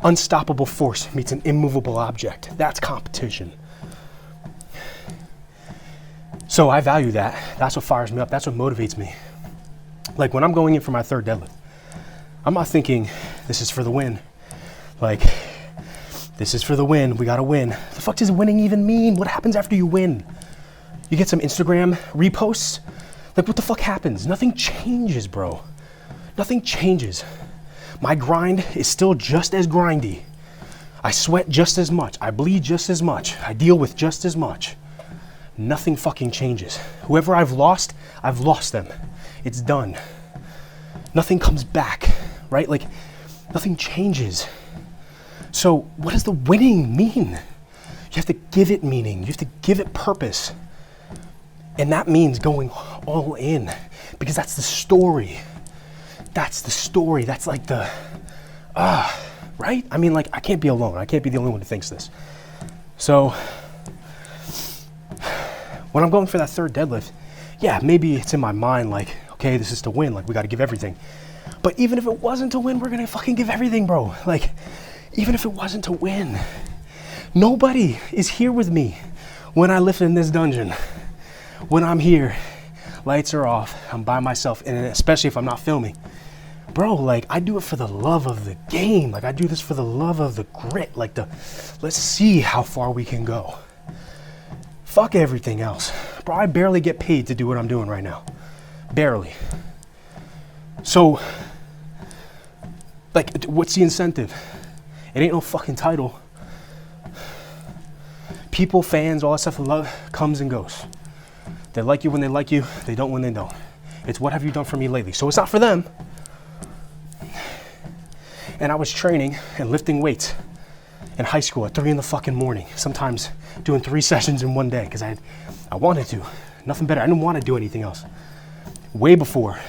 unstoppable force meets an immovable object. That's competition. So I value that. That's what fires me up. That's what motivates me. Like, when I'm going in for my third deadlift, I'm not thinking this is for the win. Like, this is for the win. We gotta win. The fuck does winning even mean? What happens after you win? You get some Instagram reposts? Like, what the fuck happens? Nothing changes, bro. Nothing changes. My grind is still just as grindy. I sweat just as much. I bleed just as much. I deal with just as much. Nothing fucking changes. Whoever I've lost them. It's done. Nothing comes back, right? Like, nothing changes. So what does the winning mean? You have to give it meaning. You have to give it purpose. And that means going all in, because that's the story. That's the story. That's like the, right? I mean, like, I can't be alone. I can't be the only one who thinks this. So when I'm going for that third deadlift, yeah, maybe it's in my mind like, okay, this is to win. Like, we got to give everything. But even if it wasn't to win, we're going to fucking give everything, bro. Like, even if it wasn't to win, nobody is here with me when I lift in this dungeon. When I'm here, lights are off, I'm by myself, and especially if I'm not filming. Bro, like, I do it for the love of the game. Like, I do this for the love of the grit. Like, let's see how far we can go. Fuck everything else. Bro, I barely get paid to do what I'm doing right now. Barely. So, like, what's the incentive? It ain't no fucking title. people, fans, all that stuff, love comes and goes. They like you when they like you, they don't when they don't. It's what have you done for me lately? So it's not for them. And I was training and lifting weights in high school at 3 in the fucking morning, sometimes doing 3 sessions in one day because I wanted to. Nothing better. I didn't want to do anything else. Way before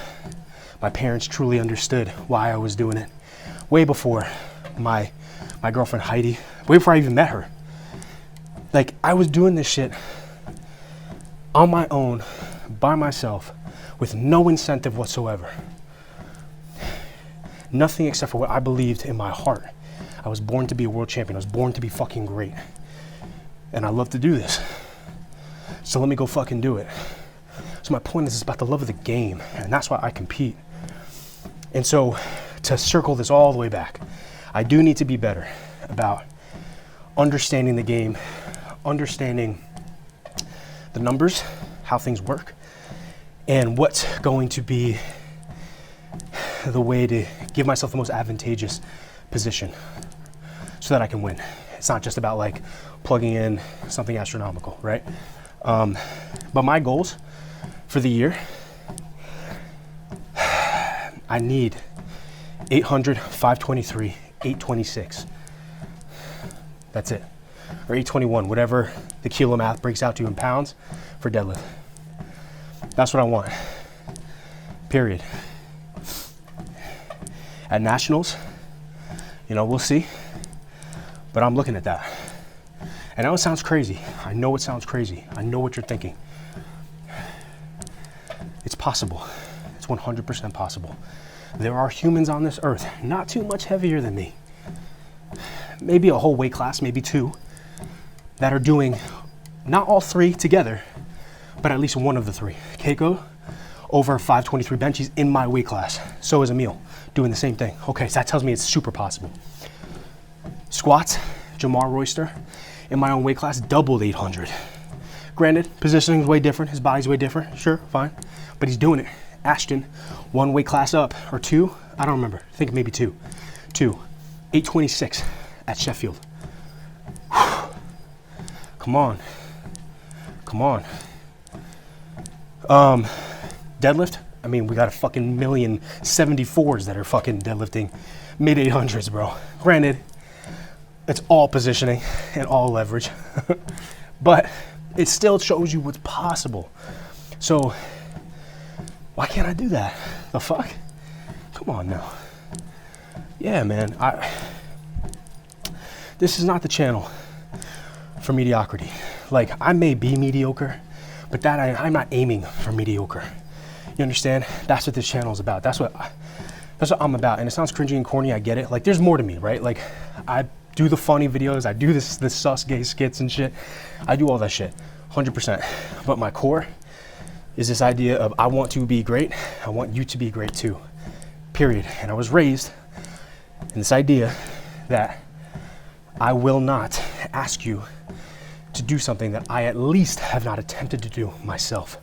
my parents truly understood why I was doing it. Way before my girlfriend Heidi, way before I even met her. Like, I was doing this shit on my own, by myself, with no incentive whatsoever. Nothing except for what I believed in my heart. I was born to be a world champion. I was born to be fucking great. And I love to do this. So let me go fucking do it. So my point is, it's about the love of the game. And that's why I compete. And so to circle this all the way back, I do need to be better about understanding the game, understanding the numbers, how things work, and what's going to be the way to give myself the most advantageous position so that I can win. It's not just about like plugging in something astronomical, right? But my goals for the year, I need 800, 523, 826. That's it. Or 821, whatever the kilo math breaks out to in pounds for deadlift. That's what I want. Period. At nationals, you know, we'll see. But I'm looking at that. And I know it sounds crazy. I know it sounds crazy. I know what you're thinking. It's possible. It's 100% possible. There are humans on this earth, not too much heavier than me. Maybe a whole weight class, maybe 2, that are doing not all 3 together, but at least one of the 3. Keiko, over 523 bench, he's in my weight class. So is Emil, doing the same thing. Okay, so that tells me it's super possible. Squats, Jamar Royster, in my own weight class, doubled 800. Granted, positioning is way different, his body's way different, sure, fine, but he's doing it. Ashton, 1 weight class up, or 2, I don't remember, I think maybe 2. 826 at Sheffield. Come on. Deadlift, I mean, we got a fucking million 74s that are fucking deadlifting mid 800s, bro. Granted, it's all positioning and all leverage, but it still shows you what's possible. So why can't I do that? The fuck? Come on now. Yeah, man, this is not the channel for mediocrity. Like, I may be mediocre, but that I'm not aiming for mediocre. You understand? That's what this channel is about. That's what I'm about. And it sounds cringy and corny, I get it. Like, there's more to me, right? Like, I do the funny videos, I do the sus gay skits and shit. I do all that shit, 100%. But my core is this idea of I want to be great, I want you to be great too, period. And I was raised in this idea that I will not ask you to do something that I at least have not attempted to do myself.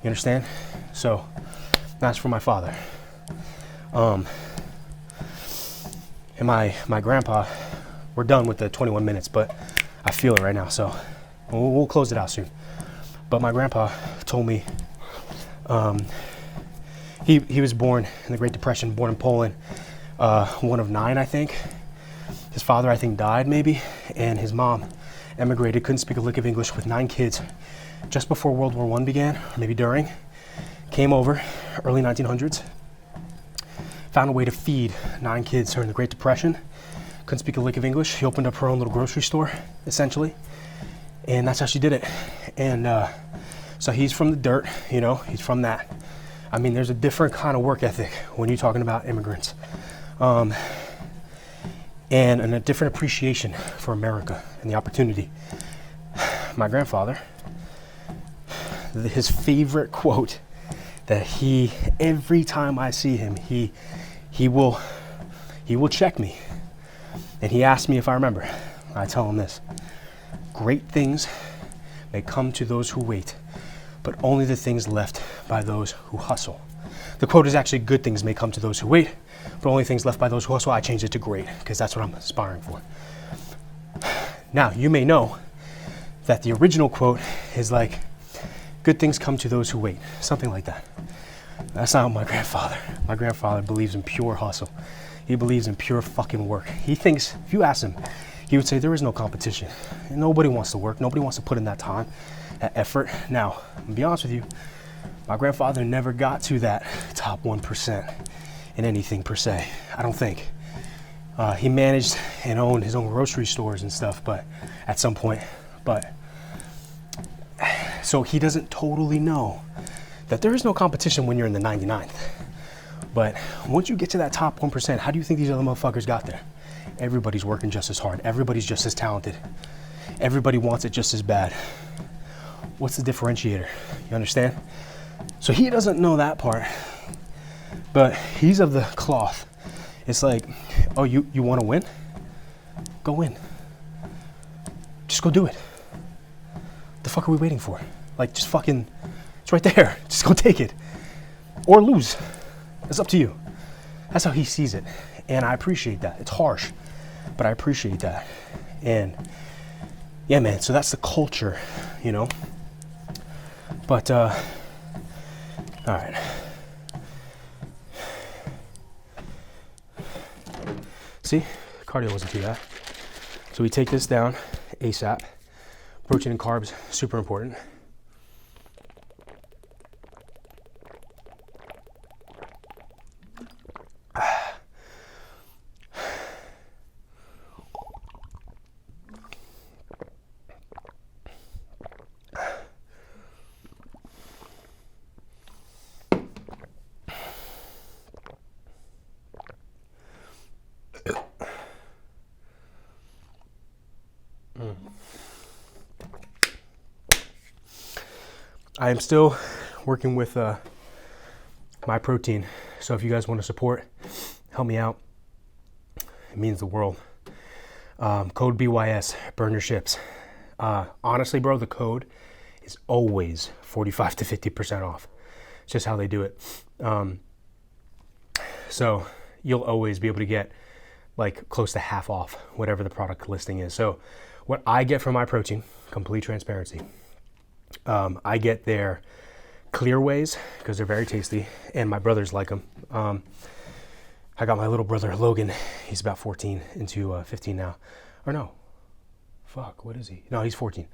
You understand? So that's for my father. And my grandpa, we're done with the 21 minutes, but I feel it right now, so we'll close it out soon. But my grandpa told me he was born in the Great Depression, born in Poland, one of 9, I think. His father, I think, died maybe, and his mom emigrated, couldn't speak a lick of English, with 9 kids just before World War I began, or maybe during. Came over, early 1900s, found a way to feed 9 kids during the Great Depression. Couldn't speak a lick of English. She opened up her own little grocery store, essentially, and that's how she did it. And so he's from the dirt, you know, he's from that. I mean, there's a different kind of work ethic when you're talking about immigrants. And a different appreciation for America and the opportunity. My grandfather, his favorite quote that every time I see him, he will check me. And he asks me if I remember. I tell him this: great things may come to those who wait, but only the things left by those who hustle. The quote is actually, good things may come to those who wait, but only things left by those who hustle. I changed it to great, because that's what I'm aspiring for. Now, you may know that the original quote is like, good things come to those who wait, something like that. That's not my grandfather. My grandfather believes in pure hustle. He believes in pure fucking work. He thinks, if you ask him, he would say there is no competition. Nobody wants to work. Nobody wants to put in that time, that effort. Now, to be honest with you, my grandfather never got to that top 1% in anything per se, I don't think. He managed and owned his own grocery stores and stuff, but at some point, so he doesn't totally know that there is no competition when you're in the 99th. But once you get to that top 1%, how do you think these other motherfuckers got there? Everybody's working just as hard. Everybody's just as talented. Everybody wants it just as bad. What's the differentiator? You understand? So he doesn't know that part, but he's of the cloth. It's like, oh, you want to win? Go win. Just go do it. The fuck are we waiting for? Like, just fucking, it's right there. Just go take it. Or lose. It's up to you. That's how he sees it. And I appreciate that. It's harsh, but I appreciate that. And yeah, man, so that's the culture, you know? But, all right. See, cardio wasn't too bad. So we take this down ASAP. Protein and carbs, super important. I am still working with my protein, so if you guys want to support, help me out. It means the world. Code BYS, burn your ships. Honestly, bro, the code is always 45 to 50% off. It's just how they do it. So you'll always be able to get like close to half off whatever the product listing is. So what I get from my protein, complete transparency. I get their clear whey's because they're very tasty, and my brothers like them. I got my little brother Logan. He's about 14 into 15 now, or no, fuck, what is he? No, he's 14.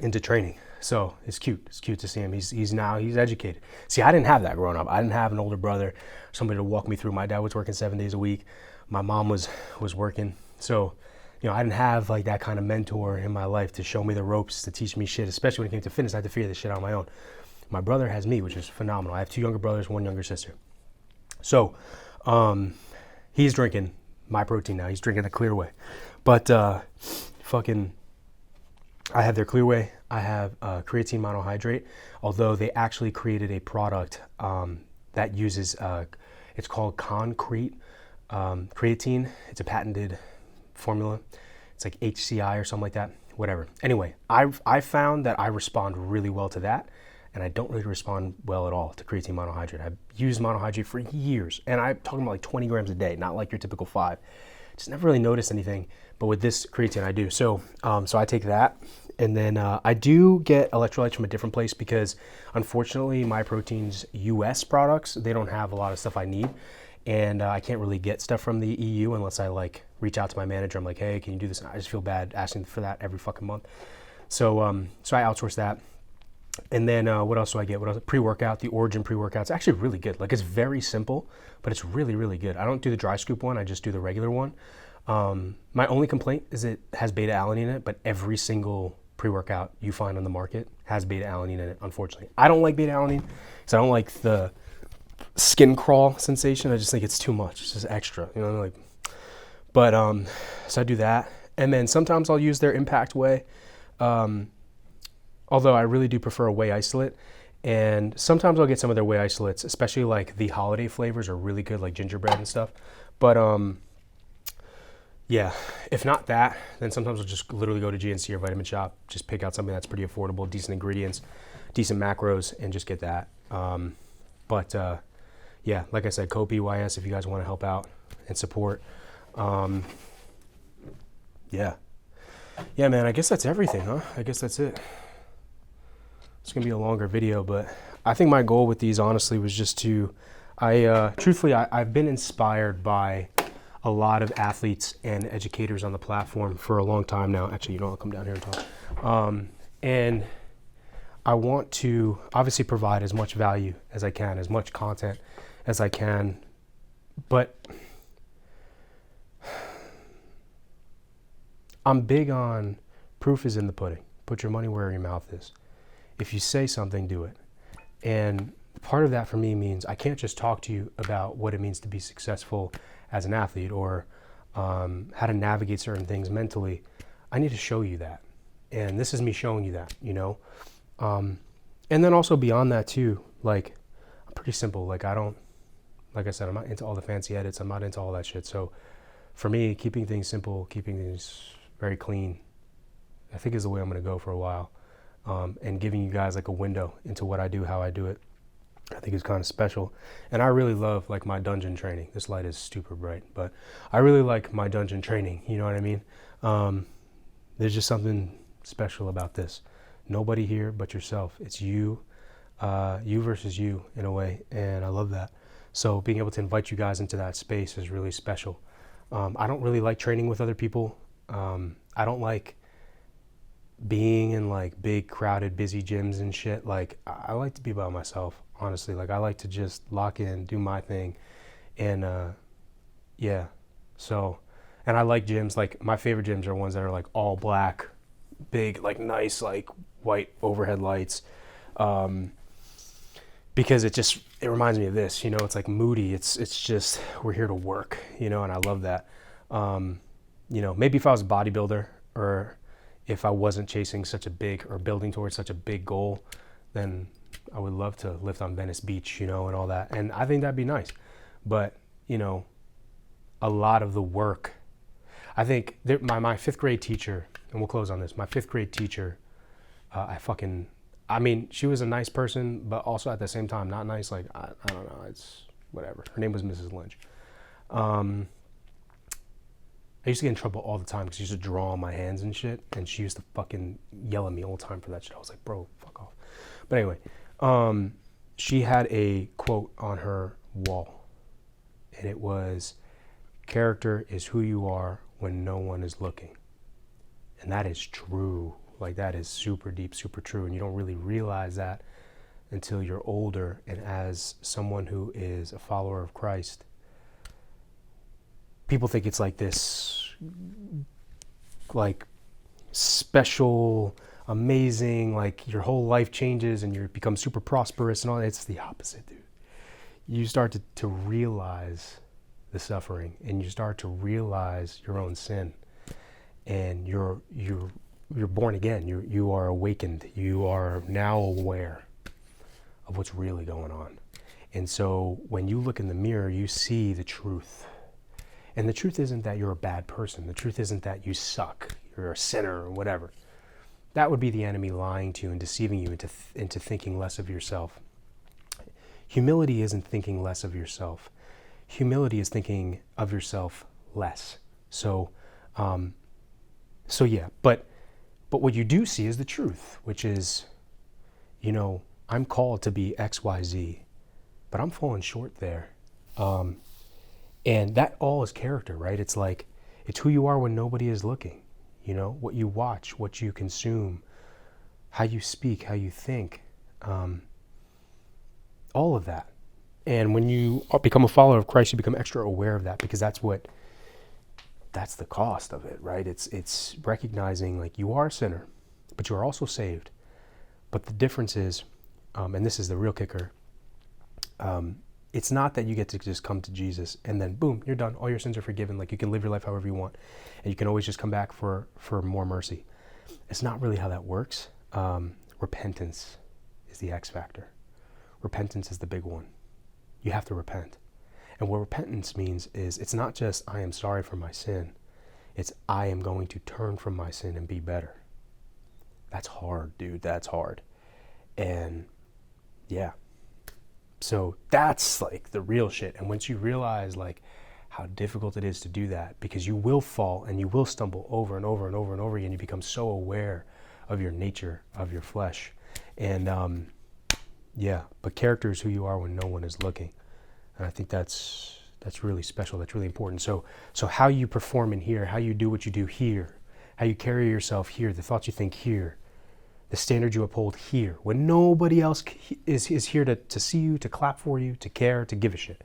Into training, so it's cute. It's cute to see him. He's educated. See, I didn't have that growing up. I didn't have an older brother, somebody to walk me through. My dad was working 7 days a week. My mom was working, so. You know, I didn't have like that kind of mentor in my life to show me the ropes, to teach me shit, especially when it came to fitness. I had to figure this shit out on my own. My brother has me, which is phenomenal. I have 2 younger brothers, 1 younger sister. So he's drinking my protein now. He's drinking the clear whey. But I have their clear whey. I have creatine monohydrate, although they actually created a product that uses, it's called concrete creatine. It's a patented formula. It's like HCI or something like that, whatever. Anyway, I found that I respond really well to that, and I don't really respond well at all to creatine monohydrate. I've used monohydrate for years, and I'm talking about like 20 grams a day, not like your typical 5. Just never really noticed anything, but with this creatine I do. So I take that, and then I do get electrolytes from a different place because unfortunately my protein's US products, they don't have a lot of stuff I need. And I can't really get stuff from the EU unless I like reach out to my manager. I'm like, hey, can you do this? And I just feel bad asking for that every fucking month. So I outsource that. And then what else do I get? What else? Pre-workout, the Origin pre-workout. It's actually really good. Like, it's very simple, but it's really, really good. I don't do the dry scoop one. I just do the regular one. My only complaint is it has beta-alanine in it, but every single pre-workout you find on the market has beta-alanine in it, unfortunately. I don't like beta-alanine because I don't like the skin crawl sensation. I just think it's too much. It's just extra, you know, like. But so I do that, and then sometimes I'll use their Impact Whey. Although I really do prefer a whey isolate, and sometimes I'll get some of their whey isolates, especially like the holiday flavors are really good, like gingerbread and stuff. But yeah, if not that, then sometimes I'll just literally go to GNC or Vitamin Shop, just pick out something that's pretty affordable, decent ingredients, decent macros, and just get that. Yeah, like I said, code BYS if you guys want to help out and support. Yeah. Yeah, man, I guess that's everything, huh? I guess that's it. It's going to be a longer video, but I think my goal with these, honestly, was just to, truthfully, I've been inspired by a lot of athletes and educators on the platform for a long time now. Actually, you know, I'll come down here and talk. And I want to obviously provide as much value as I can, as much content as I can, but I'm big on proof is in the pudding. Put your money where your mouth is. If you say something, do it. And part of that for me means I can't just talk to you about what it means to be successful as an athlete or how to navigate certain things mentally. I need to show you that. And this is me showing you that, you know? And then also beyond that too, like, I'm pretty simple. Like I said, I'm not into all the fancy edits. I'm not into all that shit. So for me, keeping things simple, keeping things very clean, I think is the way I'm going to go for a while. And giving you guys like a window into what I do, how I do it, I think is kind of special. And I really love like my dungeon training. This light is super bright, but I really like my dungeon training. You know what I mean? There's just something special about this. Nobody here but yourself. It's you, you versus you in a way. And I love that. So being able to invite you guys into that space is really special. I don't really like training with other people. I don't like being in like big crowded busy gyms and shit. Like I like to be by myself, honestly. Like I like to just lock in, do my thing. And yeah, so, and I like gyms. Like my favorite gyms are ones that are like all black, big, like nice, like white overhead lights, because it reminds me of this, you know. It's like moody. It's just, we're here to work, you know, and I love that. You know, maybe if I was a bodybuilder, or if I wasn't chasing such a big, or building towards such a big goal, then I would love to lift on Venice Beach, you know, and all that. And I think that'd be nice. But, you know, a lot of the work, I think my fifth grade teacher, and we'll close on this, my fifth grade teacher, I mean, she was a nice person, but also at the same time, not nice. Like, I don't know, it's whatever. Her name was Mrs. Lynch. I used to get in trouble all the time because she used to draw on my hands and shit, and she used to fucking yell at me all the time for that shit. I was like, bro, fuck off. But anyway, she had a quote on her wall, and it was, character is who you are when no one is looking. And that is true. Like, that is super deep, super true, and you don't really realize that until you're older. And as someone who is a follower of Christ, people think it's like this, like, special, amazing, like your whole life changes and you become super prosperous and all that. It's the opposite, dude. You start to realize the suffering, and you start to realize your own sin, and you're born again. You are awakened. You are now aware of what's really going on. And so when you look in the mirror, you see the truth. And the truth isn't that you're a bad person. The truth isn't that you suck, you're a sinner or whatever. That would be the enemy lying to you and deceiving you into thinking less of yourself. Humility isn't thinking less of yourself. Humility is thinking of yourself less. So yeah, but what you do see is the truth, which is, you know, I'm called to be X, Y, Z, but I'm falling short there. And that all is character, right? It's like, it's who you are when nobody is looking, you know, what you watch, what you consume, how you speak, how you think, all of that. And when you become a follower of Christ, you become extra aware of that, because that's the cost of it, right? It's recognizing, like, you are a sinner, but you are also saved. But the difference is, and this is the real kicker, it's not that you get to just come to Jesus and then boom, you're done. All your sins are forgiven. Like, you can live your life however you want, and you can always just come back for more mercy. It's not really how that works. Repentance is the X factor. Repentance is the big one. You have to repent. And what repentance means is, it's not just I am sorry for my sin. It's I am going to turn from my sin and be better. That's hard, dude. That's hard. And yeah. So that's like the real shit. And once you realize like how difficult it is to do that, because you will fall and you will stumble over and over and over and over again. You become so aware of your nature, of your flesh. And yeah, but character is who you are when no one is looking. And I think that's really special. That's really important. So how you perform in here, how you do what you do here, how you carry yourself here, the thoughts you think here, the standard you uphold here, when nobody else is here to see you, to clap for you, to care, to give a shit.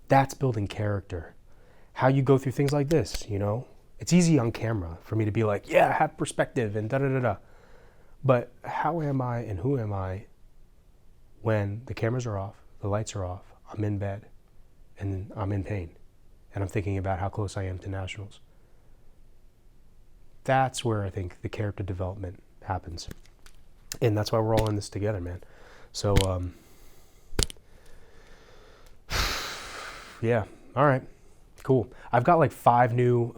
That's building character. How you go through things like this, you know? It's easy on camera for me to be like, yeah, have perspective and da-da-da-da. But how am I and who am I when the cameras are off, the lights are off, I'm in bed, and I'm in pain, and I'm thinking about how close I am to nationals? That's where I think the character development happens. And that's why we're all in this together, man. So, yeah, all right, cool. I've got like 5 new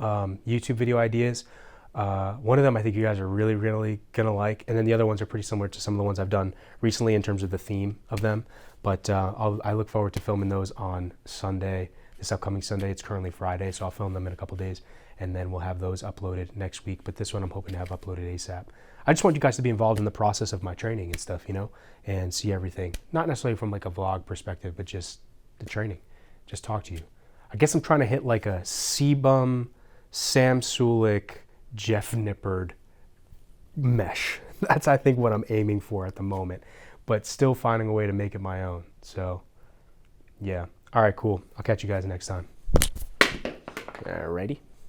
YouTube video ideas. One of them I think you guys are really, really gonna like, and then the other ones are pretty similar to some of the ones I've done recently in terms of the theme of them. But I look forward to filming those on Sunday, this upcoming Sunday. It's currently Friday, so I'll film them in a couple days, and then we'll have those uploaded next week. But this one I'm hoping to have uploaded ASAP. I just want you guys to be involved in the process of my training and stuff, you know, and see everything. Not necessarily from like a vlog perspective, but just the training. Just talk to you. I guess I'm trying to hit like a Sebum, Sam Sulik, Jeff Nippard mesh. That's, I think, what I'm aiming for at the moment, but still finding a way to make it my own. So, yeah. All right, cool. I'll catch you guys next time. Alrighty.